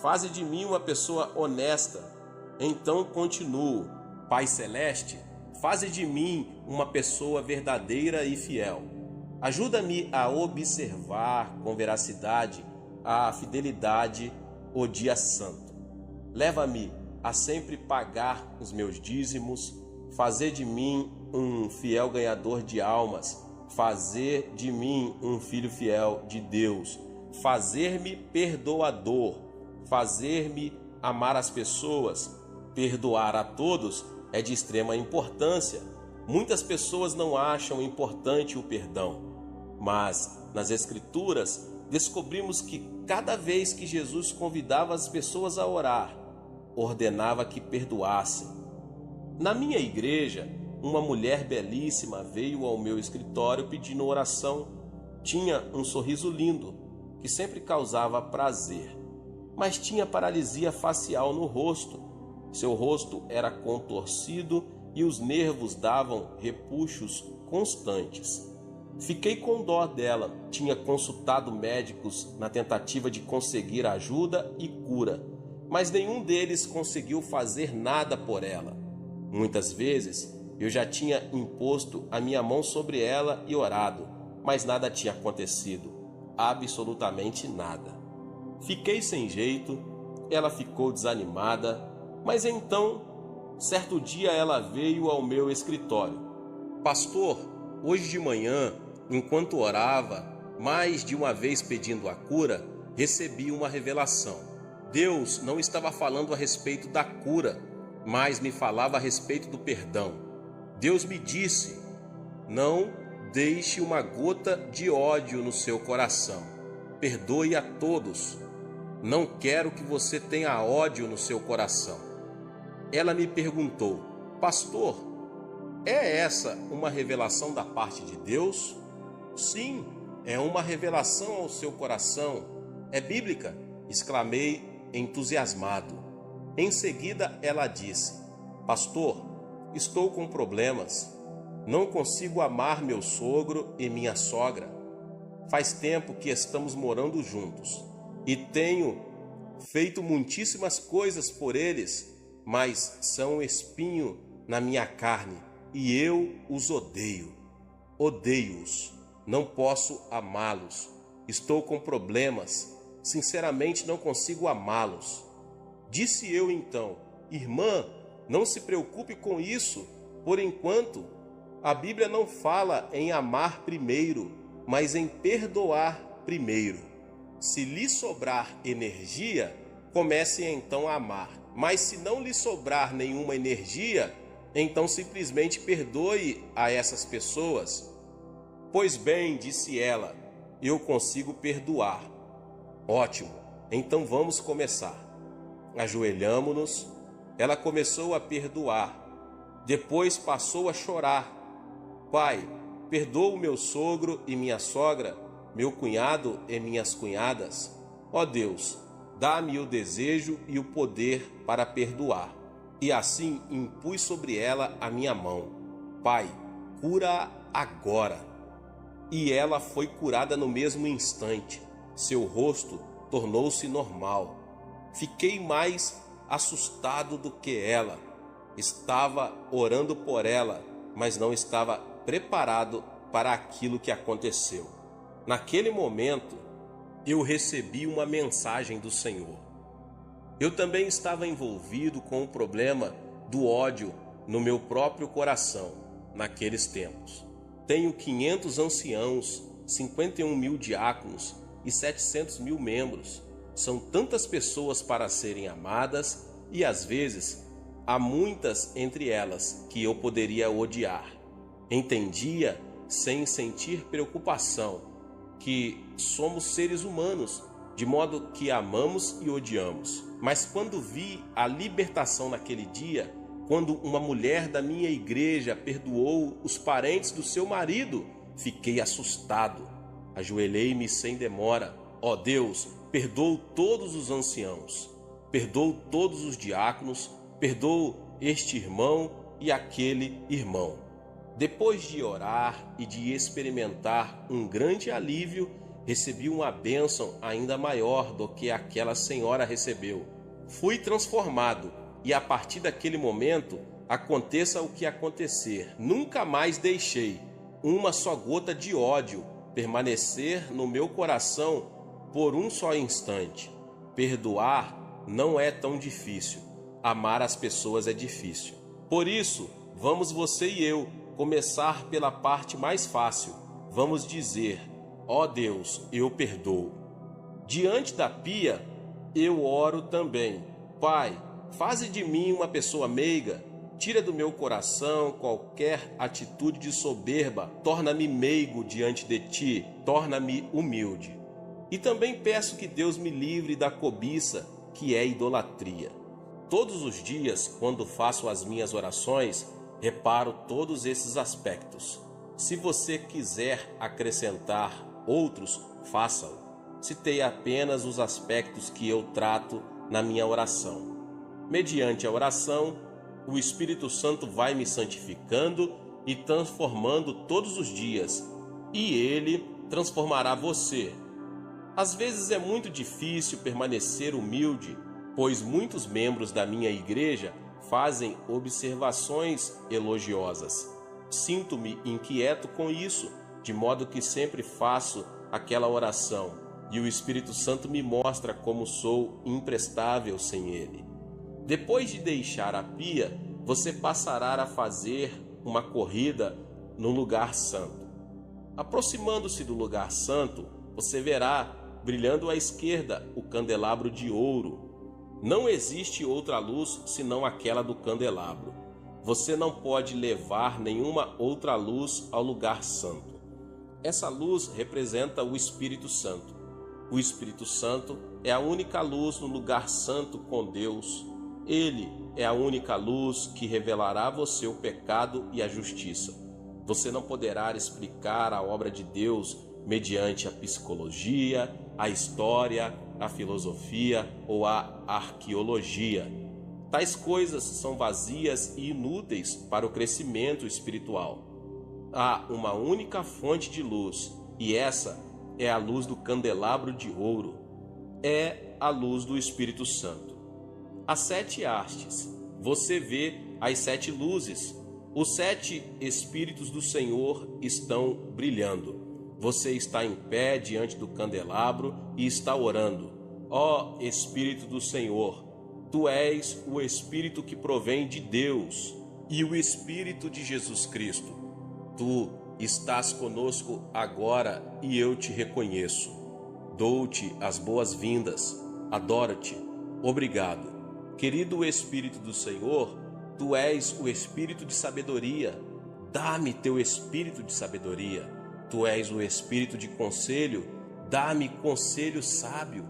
faze de mim uma pessoa honesta. Então continuo: Pai Celeste, faze de mim uma pessoa verdadeira e fiel. Ajuda-me a observar com veracidade a fidelidade o dia santo. Leva-me a sempre pagar os meus dízimos, fazer de mim um fiel ganhador de almas, fazer de mim um filho fiel de Deus, fazer-me perdoador, fazer-me amar as pessoas. Perdoar a todos é de extrema importância. Muitas pessoas não acham importante o perdão, mas nas Escrituras descobrimos que cada vez que Jesus convidava as pessoas a orar, ordenava que perdoassem. Na minha igreja, uma mulher belíssima veio ao meu escritório pedindo oração. Tinha um sorriso lindo, que sempre causava prazer, mas tinha paralisia facial no rosto. Seu rosto era contorcido e os nervos davam repuxos constantes. Fiquei com dó dela. Tinha consultado médicos na tentativa de conseguir ajuda e cura, mas nenhum deles conseguiu fazer nada por ela. Muitas vezes eu já tinha imposto a minha mão sobre ela e orado, mas nada tinha acontecido. Absolutamente nada. Fiquei sem jeito, ela ficou desanimada, mas então, certo dia ela veio ao meu escritório. Pastor, hoje de manhã, enquanto orava, mais de uma vez pedindo a cura, recebi uma revelação. Deus não estava falando a respeito da cura, mas me falava a respeito do perdão. Deus me disse: não deixe uma gota de ódio no seu coração. Perdoe a todos. Não quero que você tenha ódio no seu coração. Ela me perguntou: pastor, é essa uma revelação da parte de Deus? Sim, é uma revelação ao seu coração. É bíblica, exclamei entusiasmado. Em seguida ela disse: pastor, estou com problemas. Não consigo amar meu sogro e minha sogra. Faz tempo que estamos morando juntos e tenho feito muitíssimas coisas por eles, mas são um espinho na minha carne e eu os odeio. Odeio-os. Não posso amá-los. Estou com problemas. Sinceramente, não consigo amá-los. Disse eu então: irmã, não se preocupe com isso. Por enquanto, a Bíblia não fala em amar primeiro, mas em perdoar primeiro. Se lhe sobrar energia, comece então a amar. Mas se não lhe sobrar nenhuma energia, então simplesmente perdoe a essas pessoas. Pois bem, disse ela, eu consigo perdoar. Ótimo, então vamos começar. Ajoelhamo-nos, ela começou a perdoar. Depois passou a chorar. Pai, perdoa o meu sogro e minha sogra, meu cunhado e minhas cunhadas. Ó Deus, dá-me o desejo e o poder para perdoar. E assim impus sobre ela a minha mão. Pai, cura agora. E ela foi curada no mesmo instante. Seu rosto tornou-se normal. Fiquei mais assustado do que ela. Estava orando por ela, mas não estava preparado para aquilo que aconteceu. Naquele momento, eu recebi uma mensagem do Senhor. Eu também estava envolvido com o problema do ódio no meu próprio coração naqueles tempos. Tenho 500 anciãos, 51 mil diáconos e 700 mil membros. São tantas pessoas para serem amadas e às vezes há muitas entre elas que eu poderia odiar. Entendia, sem sentir preocupação, que somos seres humanos, de modo que amamos e odiamos. Mas quando vi a libertação naquele dia, quando uma mulher da minha igreja perdoou os parentes do seu marido, fiquei assustado. Ajoelhei-me sem demora. Ó Deus, perdoa todos os anciãos, perdoa todos os diáconos, perdoa este irmão e aquele irmão. Depois de orar e de experimentar um grande alívio, recebi uma bênção ainda maior do que aquela senhora recebeu. Fui transformado e a partir daquele momento, aconteça o que acontecer, nunca mais deixei uma só gota de ódio permanecer no meu coração por um só instante. Perdoar não é tão difícil, amar as pessoas é difícil. Por isso, vamos você e eu começar pela parte mais fácil. Vamos dizer: ó Deus, eu perdoo. Diante da pia, eu oro também. Pai, faze de mim uma pessoa meiga, tira do meu coração qualquer atitude de soberba, torna-me meigo diante de ti, torna-me humilde. E também peço que Deus me livre da cobiça, que é idolatria. Todos os dias, quando faço as minhas orações, reparo todos esses aspectos. Se você quiser acrescentar outros, faça-o. Citei apenas os aspectos que eu trato na minha oração. Mediante a oração, o Espírito Santo vai me santificando e transformando todos os dias, e ele transformará você. Às vezes é muito difícil permanecer humilde, pois muitos membros da minha igreja fazem observações elogiosas. Sinto-me inquieto com isso, de modo que sempre faço aquela oração, e o Espírito Santo me mostra como sou imprestável sem ele. Depois de deixar a pia, você passará a fazer uma corrida no lugar santo. Aproximando-se do lugar santo, você verá, brilhando à esquerda, o candelabro de ouro. Não existe outra luz senão aquela do candelabro. Você não pode levar nenhuma outra luz ao lugar santo. Essa luz representa o Espírito Santo. O Espírito Santo é a única luz no lugar santo com Deus. Ele é a única luz que revelará a você o pecado e a justiça. Você não poderá explicar a obra de Deus mediante a psicologia, a história, a filosofia ou a arqueologia. Tais coisas são vazias e inúteis para o crescimento espiritual. Há uma única fonte de luz, e essa é a luz do candelabro de ouro. É a luz do Espírito Santo. As 7 hastes. Você vê as 7 luzes. Os 7 Espíritos do Senhor estão brilhando. Você está em pé diante do candelabro e está orando. Ó Espírito do Senhor, Tu és o Espírito que provém de Deus e o Espírito de Jesus Cristo. Tu estás conosco agora e eu te reconheço. Dou-te as boas-vindas. Adoro-te. Obrigado. Querido Espírito do Senhor, Tu és o Espírito de sabedoria. Dá-me Teu Espírito de sabedoria. Tu és o Espírito de conselho. Dá-me conselho sábio.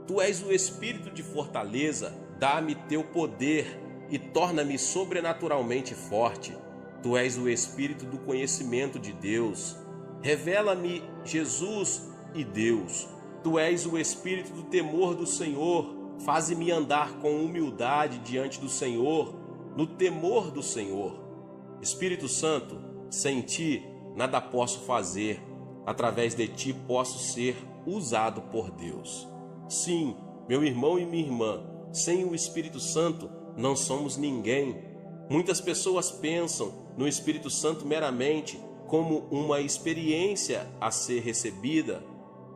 Tu és o Espírito de fortaleza. Dá-me Teu poder e torna-me sobrenaturalmente forte. Tu és o Espírito do conhecimento de Deus. Revela-me Jesus e Deus. Tu és o Espírito do temor do Senhor. Faze-me andar com humildade diante do Senhor, no temor do Senhor. Espírito Santo, sem Ti nada posso fazer. Através de Ti posso ser usado por Deus. Sim, meu irmão e minha irmã, sem o Espírito Santo não somos ninguém. Muitas pessoas pensam no Espírito Santo meramente como uma experiência a ser recebida.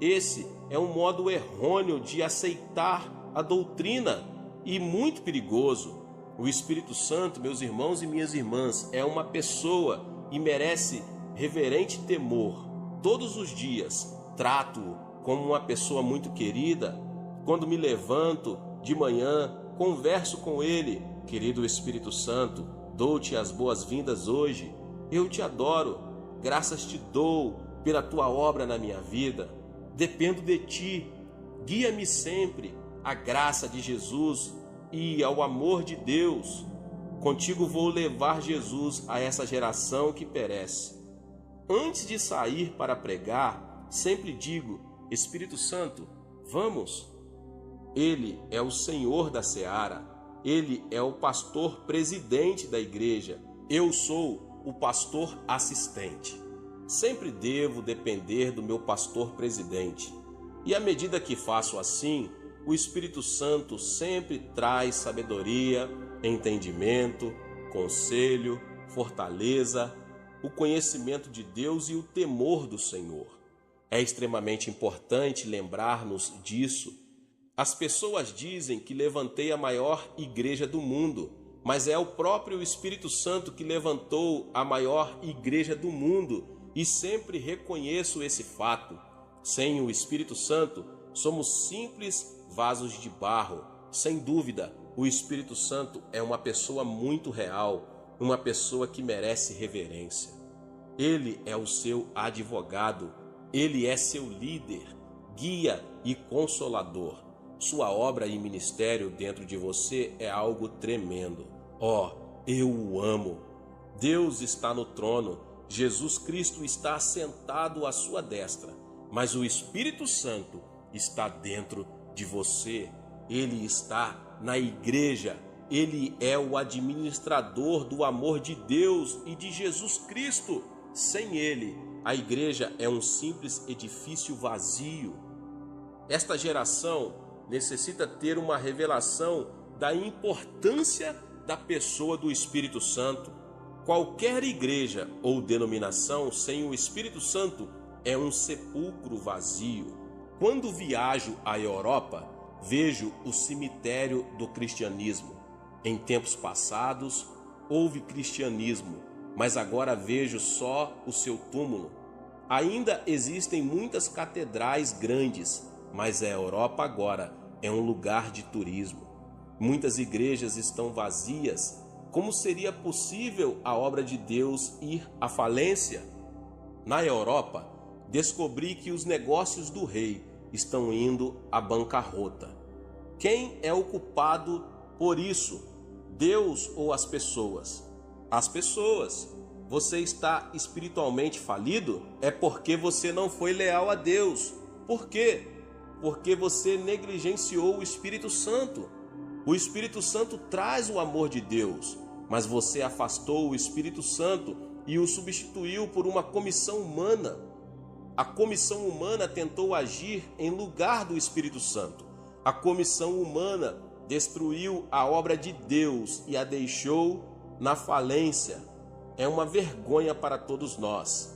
Esse é um modo errôneo de aceitar a doutrina e muito perigoso. O Espírito Santo, meus irmãos e minhas irmãs, é uma pessoa e merece reverente temor. Todos os dias trato-o como uma pessoa muito querida. Quando me levanto de manhã, converso com ele. Querido Espírito Santo, dou-te as boas-vindas hoje. Eu te adoro. Graças te dou pela tua obra na minha vida. Dependo de ti. Guia-me sempre à graça de Jesus e ao amor de Deus. Contigo vou levar Jesus a essa geração que perece. Antes de sair para pregar, sempre digo: Espírito Santo, vamos. Ele é o Senhor da seara. Ele é o pastor presidente da igreja. Eu sou o pastor assistente. Sempre devo depender do meu pastor presidente. E à medida que faço assim, o Espírito Santo sempre traz sabedoria, entendimento, conselho, fortaleza, o conhecimento de Deus e o temor do Senhor. É extremamente importante lembrar-nos disso. As pessoas dizem que levantei a maior igreja do mundo, mas é o próprio Espírito Santo que levantou a maior igreja do mundo, e sempre reconheço esse fato. Sem o Espírito Santo, somos simples vasos de barro. Sem dúvida, o Espírito Santo é uma pessoa muito real, uma pessoa que merece reverência. Ele é o seu advogado, ele é seu líder, guia e consolador. Sua obra e ministério dentro de você é algo tremendo. Eu o amo. Deus está no trono, Jesus Cristo está assentado à sua destra, mas o Espírito Santo está dentro de você. Ele está na igreja. Ele é o administrador do amor de Deus e de Jesus Cristo. Sem ele, a igreja é um simples edifício vazio. Esta geração necessita ter uma revelação da importância da pessoa do Espírito Santo. Qualquer igreja ou denominação sem o Espírito Santo é um sepulcro vazio. Quando viajo à Europa, vejo o cemitério do cristianismo. Em tempos passados, houve cristianismo, mas agora vejo só o seu túmulo. Ainda existem muitas catedrais grandes, mas a Europa agora é um lugar de turismo. Muitas igrejas estão vazias. Como seria possível a obra de Deus ir à falência? Na Europa, descobri que os negócios do rei estão indo à bancarrota. Quem é o culpado por isso? Deus ou as pessoas? As pessoas. Você está espiritualmente falido? É porque você não foi leal a Deus. Por quê? Porque você negligenciou o Espírito Santo. O Espírito Santo traz o amor de Deus, mas você afastou o Espírito Santo e o substituiu por uma comissão humana. A comissão humana tentou agir em lugar do Espírito Santo. A comissão humana destruiu a obra de Deus e a deixou na falência. É uma vergonha para todos nós.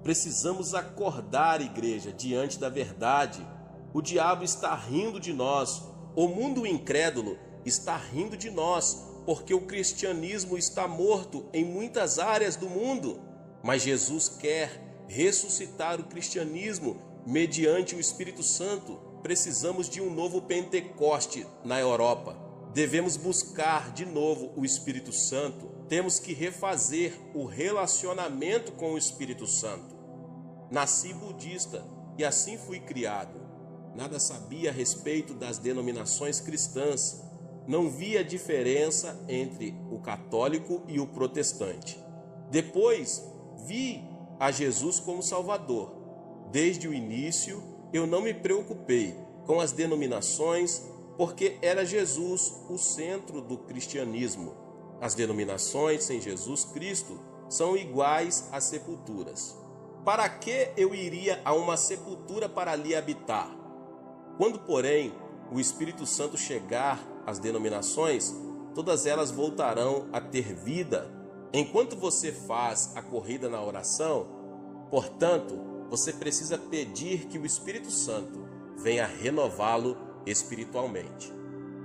Precisamos acordar, igreja, diante da verdade. O diabo está rindo de nós. O mundo incrédulo está rindo de nós, porque o cristianismo está morto em muitas áreas do mundo. Mas Jesus quer ressuscitar o cristianismo mediante o Espírito Santo. Precisamos de um novo Pentecoste na Europa. Devemos buscar de novo o Espírito Santo. Temos que refazer o relacionamento com o Espírito Santo. Nasci budista e assim fui criado. Nada sabia a respeito das denominações cristãs. Não via diferença entre o católico e o protestante. Depois, vi a Jesus como Salvador. Desde o início, eu não me preocupei com as denominações, porque era Jesus o centro do cristianismo. As denominações sem Jesus Cristo são iguais às sepulturas. Para que eu iria a uma sepultura para ali habitar? Quando, porém, o Espírito Santo chegar às denominações, todas elas voltarão a ter vida. Enquanto você faz a corrida na oração, portanto, você precisa pedir que o Espírito Santo venha renová-lo espiritualmente.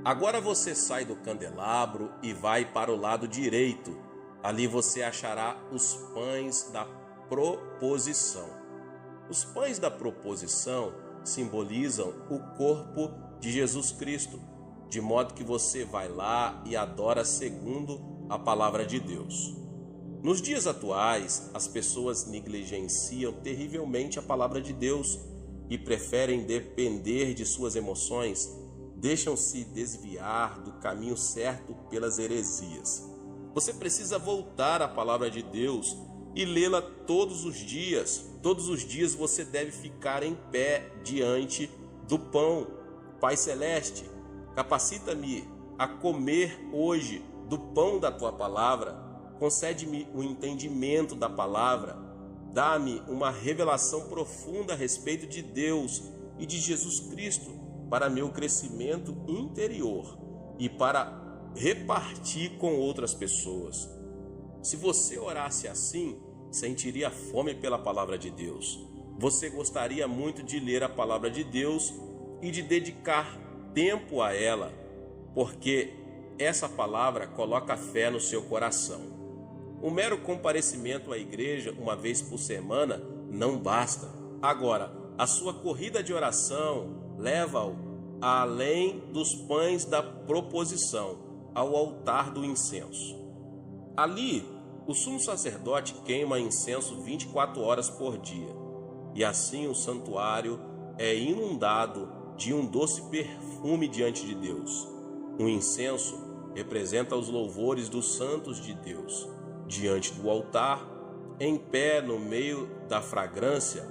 Agora você sai do candelabro e vai para o lado direito. Ali você achará os pães da proposição. Os pães da proposição simbolizam o corpo de Jesus Cristo, de modo que você vai lá e adora segundo a palavra de Deus. Nos dias atuais, as pessoas negligenciam terrivelmente a palavra de Deus e preferem depender de suas emoções, deixam-se desviar do caminho certo pelas heresias. Você precisa voltar à palavra de Deus e lê-la todos os dias. Todos os dias você deve ficar em pé diante do pão. Pai Celeste, capacita-me a comer hoje do pão da Tua palavra. Concede-me o entendimento da palavra. Dá-me uma revelação profunda a respeito de Deus e de Jesus Cristo para meu crescimento interior e para repartir com outras pessoas. Se você orasse assim, sentiria fome pela palavra de Deus. Você gostaria muito de ler a palavra de Deus e de dedicar tempo a ela, porque essa palavra coloca fé no seu coração. Um mero comparecimento à igreja uma vez por semana não basta. Agora, a sua corrida de oração leva-o além dos pães da proposição, ao altar do incenso. Ali, o sumo sacerdote queima incenso 24 horas por dia, e assim o santuário é inundado de um doce perfume diante de Deus. O incenso representa os louvores dos santos de Deus. Diante do altar, em pé no meio da fragrância,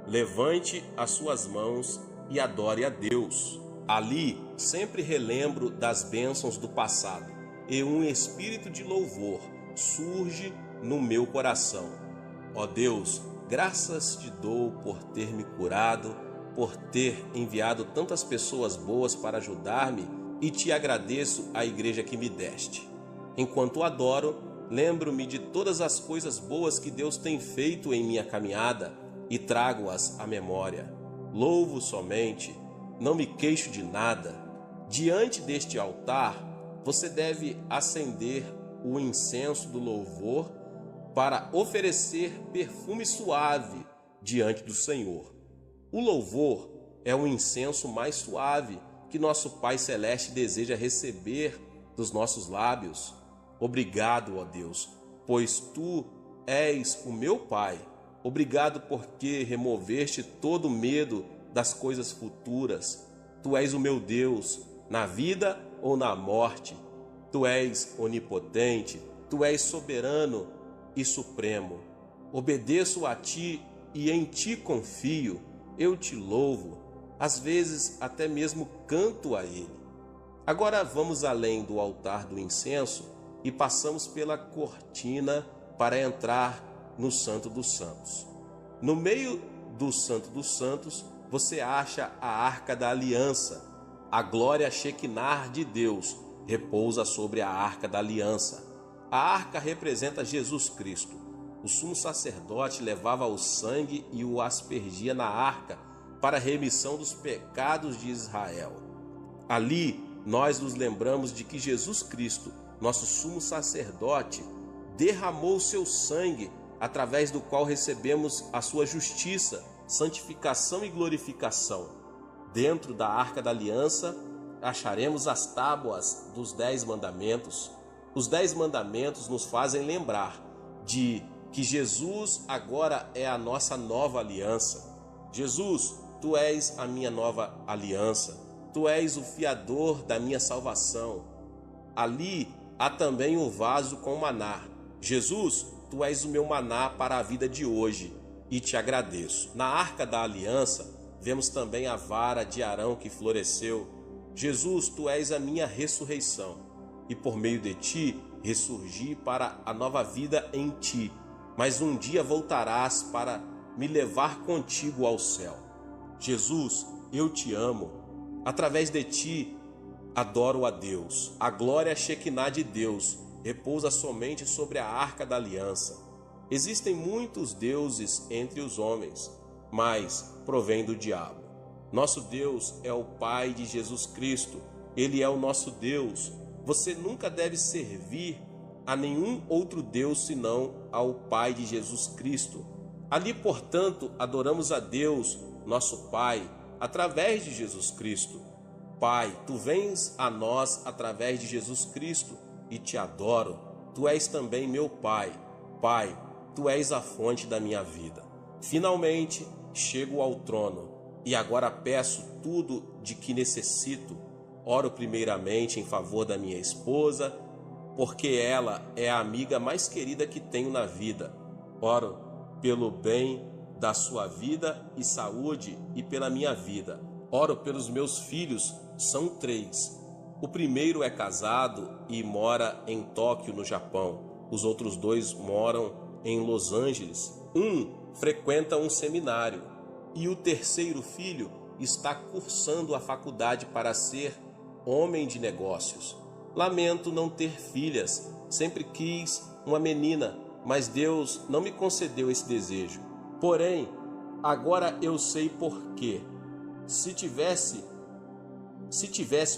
levante as suas mãos e adore a Deus. Ali, sempre relembro das bênçãos do passado. e um espírito de louvor surge no meu coração. Ó Deus, graças te dou por ter me curado, por ter enviado tantas pessoas boas para ajudar-me, e te agradeço a igreja que me deste. Enquanto adoro, lembro-me de todas as coisas boas que Deus tem feito em minha caminhada e trago-as à memória. Louvo somente, não me queixo de nada. Diante deste altar, você deve acender o incenso do louvor para oferecer perfume suave diante do Senhor. O louvor é o incenso mais suave que nosso Pai Celeste deseja receber dos nossos lábios. Obrigado, ó Deus, pois Tu és o meu Pai. Obrigado porque removeste todo o medo das coisas futuras. Tu és o meu Deus, na vida ou na morte. Tu és onipotente, Tu és soberano e supremo. Obedeço a Ti e em Ti confio. Eu Te louvo, às vezes até mesmo canto a Ele. Agora vamos além do altar do incenso e passamos pela cortina para entrar no Santo dos Santos. No meio do Santo dos Santos, você acha a Arca da Aliança. A glória Shekinah de Deus repousa sobre a Arca da Aliança. A arca representa Jesus Cristo. O sumo sacerdote levava o sangue e o aspergia na arca para a remissão dos pecados de Israel. Ali, nós nos lembramos de que Jesus Cristo, nosso sumo sacerdote, derramou seu sangue, através do qual recebemos a sua justiça, santificação e glorificação. Dentro da Arca da Aliança, acharemos as tábuas dos 10 mandamentos. Os 10 mandamentos nos fazem lembrar de que Jesus agora é a nossa nova aliança. Jesus, Tu és a minha nova aliança. Tu és o fiador da minha salvação. Ali há também o vaso com maná. Jesus, Tu és o meu maná para a vida de hoje e te agradeço. Na Arca da Aliança, vemos também a vara de Arão que floresceu. Jesus, Tu és a minha ressurreição e por meio de Ti ressurgi para a nova vida em Ti. Mas um dia voltarás para me levar contigo ao céu. Jesus, eu te amo. Através de Ti, adoro a Deus. A glória Shekinah de Deus repousa somente sobre a Arca da Aliança. Existem muitos deuses entre os homens, mas provém do diabo. Nosso Deus é o Pai de Jesus Cristo. Ele é o nosso Deus. Você nunca deve servir a nenhum outro Deus senão ao Pai de Jesus Cristo. Ali, portanto, adoramos a Deus, nosso Pai, através de Jesus Cristo. Pai, Tu vens a nós através de Jesus Cristo e te adoro. Tu és também meu Pai. Pai, Tu és a fonte da minha vida. Finalmente, chego ao trono e agora peço tudo de que necessito. Oro primeiramente em favor da minha esposa, porque ela é a amiga mais querida que tenho na vida. Oro pelo bem da sua vida e saúde e pela minha vida. Oro pelos meus filhos, são 3. O primeiro é casado e mora em Tóquio, no Japão. Os outros 2 moram em Los Angeles. Um frequenta um seminário e o terceiro filho está cursando a faculdade para ser homem de negócios. Lamento não ter filhas, sempre quis uma menina, mas Deus não me concedeu esse desejo. Porém, agora eu sei por quê. Se tivesse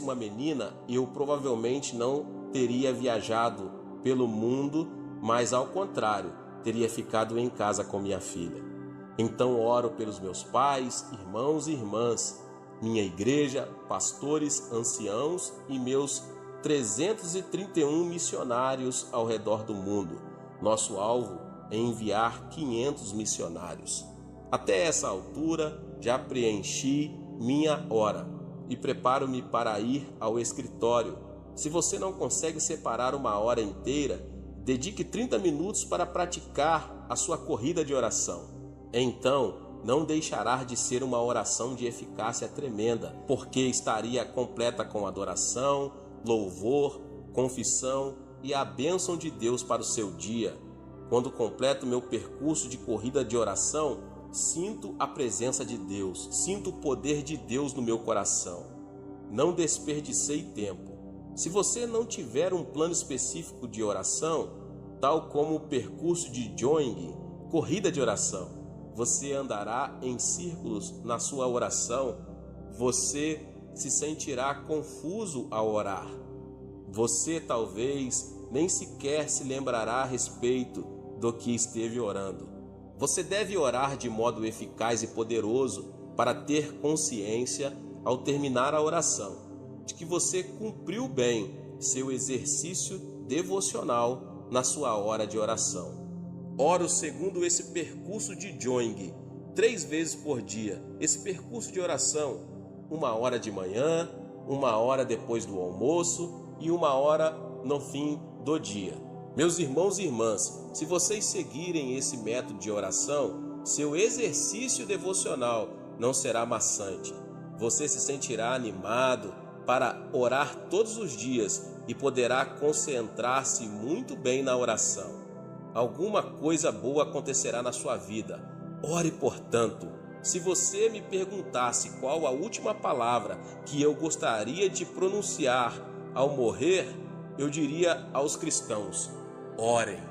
uma menina, eu provavelmente não teria viajado pelo mundo, mas ao contrário, teria ficado em casa com minha filha. Então oro pelos meus pais, irmãos e irmãs, minha igreja, pastores, anciãos e meus 331 missionários ao redor do mundo. Nosso alvo é enviar 500 missionários. Até essa altura, já preenchi minha hora e preparo-me para ir ao escritório. Se você não consegue separar uma hora inteira, dedique 30 minutos para praticar a sua corrida de oração. Então, não deixará de ser uma oração de eficácia tremenda, porque estaria completa com adoração, louvor, confissão e a bênção de Deus para o seu dia. Quando completo meu percurso de corrida de oração, sinto a presença de Deus, sinto o poder de Deus no meu coração. Não desperdicei tempo. Se você não tiver um plano específico de oração, tal como o percurso de jogging, corrida de oração, você andará em círculos na sua oração, você se sentirá confuso ao orar. Você talvez nem sequer se lembrará a respeito do que esteve orando. Você deve orar de modo eficaz e poderoso para ter consciência, ao terminar a oração, de que você cumpriu bem seu exercício devocional na sua hora de oração. Oro segundo esse percurso de jogging 3 vezes por dia. Esse percurso de oração, 1 hora de manhã, 1 hora depois do almoço e 1 hora no fim do dia. Meus irmãos e irmãs, se vocês seguirem esse método de oração, seu exercício devocional não será maçante. Você se sentirá animado para orar todos os dias e poderá concentrar-se muito bem na oração. Alguma coisa boa acontecerá na sua vida. Ore, portanto. Se você me perguntasse qual a última palavra que eu gostaria de pronunciar ao morrer, eu diria aos cristãos: orem.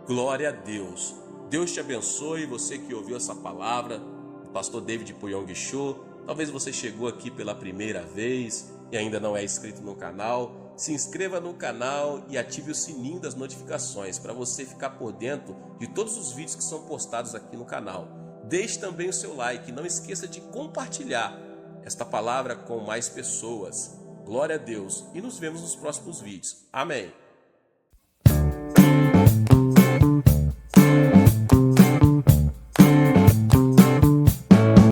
Glória a Deus. Deus te abençoe, você que ouviu essa palavra do pastor David Puyong Cho. Talvez você chegou aqui pela primeira vez e ainda não é inscrito no canal. Se inscreva no canal e ative o sininho das notificações para você ficar por dentro de todos os vídeos que são postados aqui no canal. Deixe também o seu like, não esqueça de compartilhar esta palavra com mais pessoas. Glória a Deus e nos vemos nos próximos vídeos. Amém.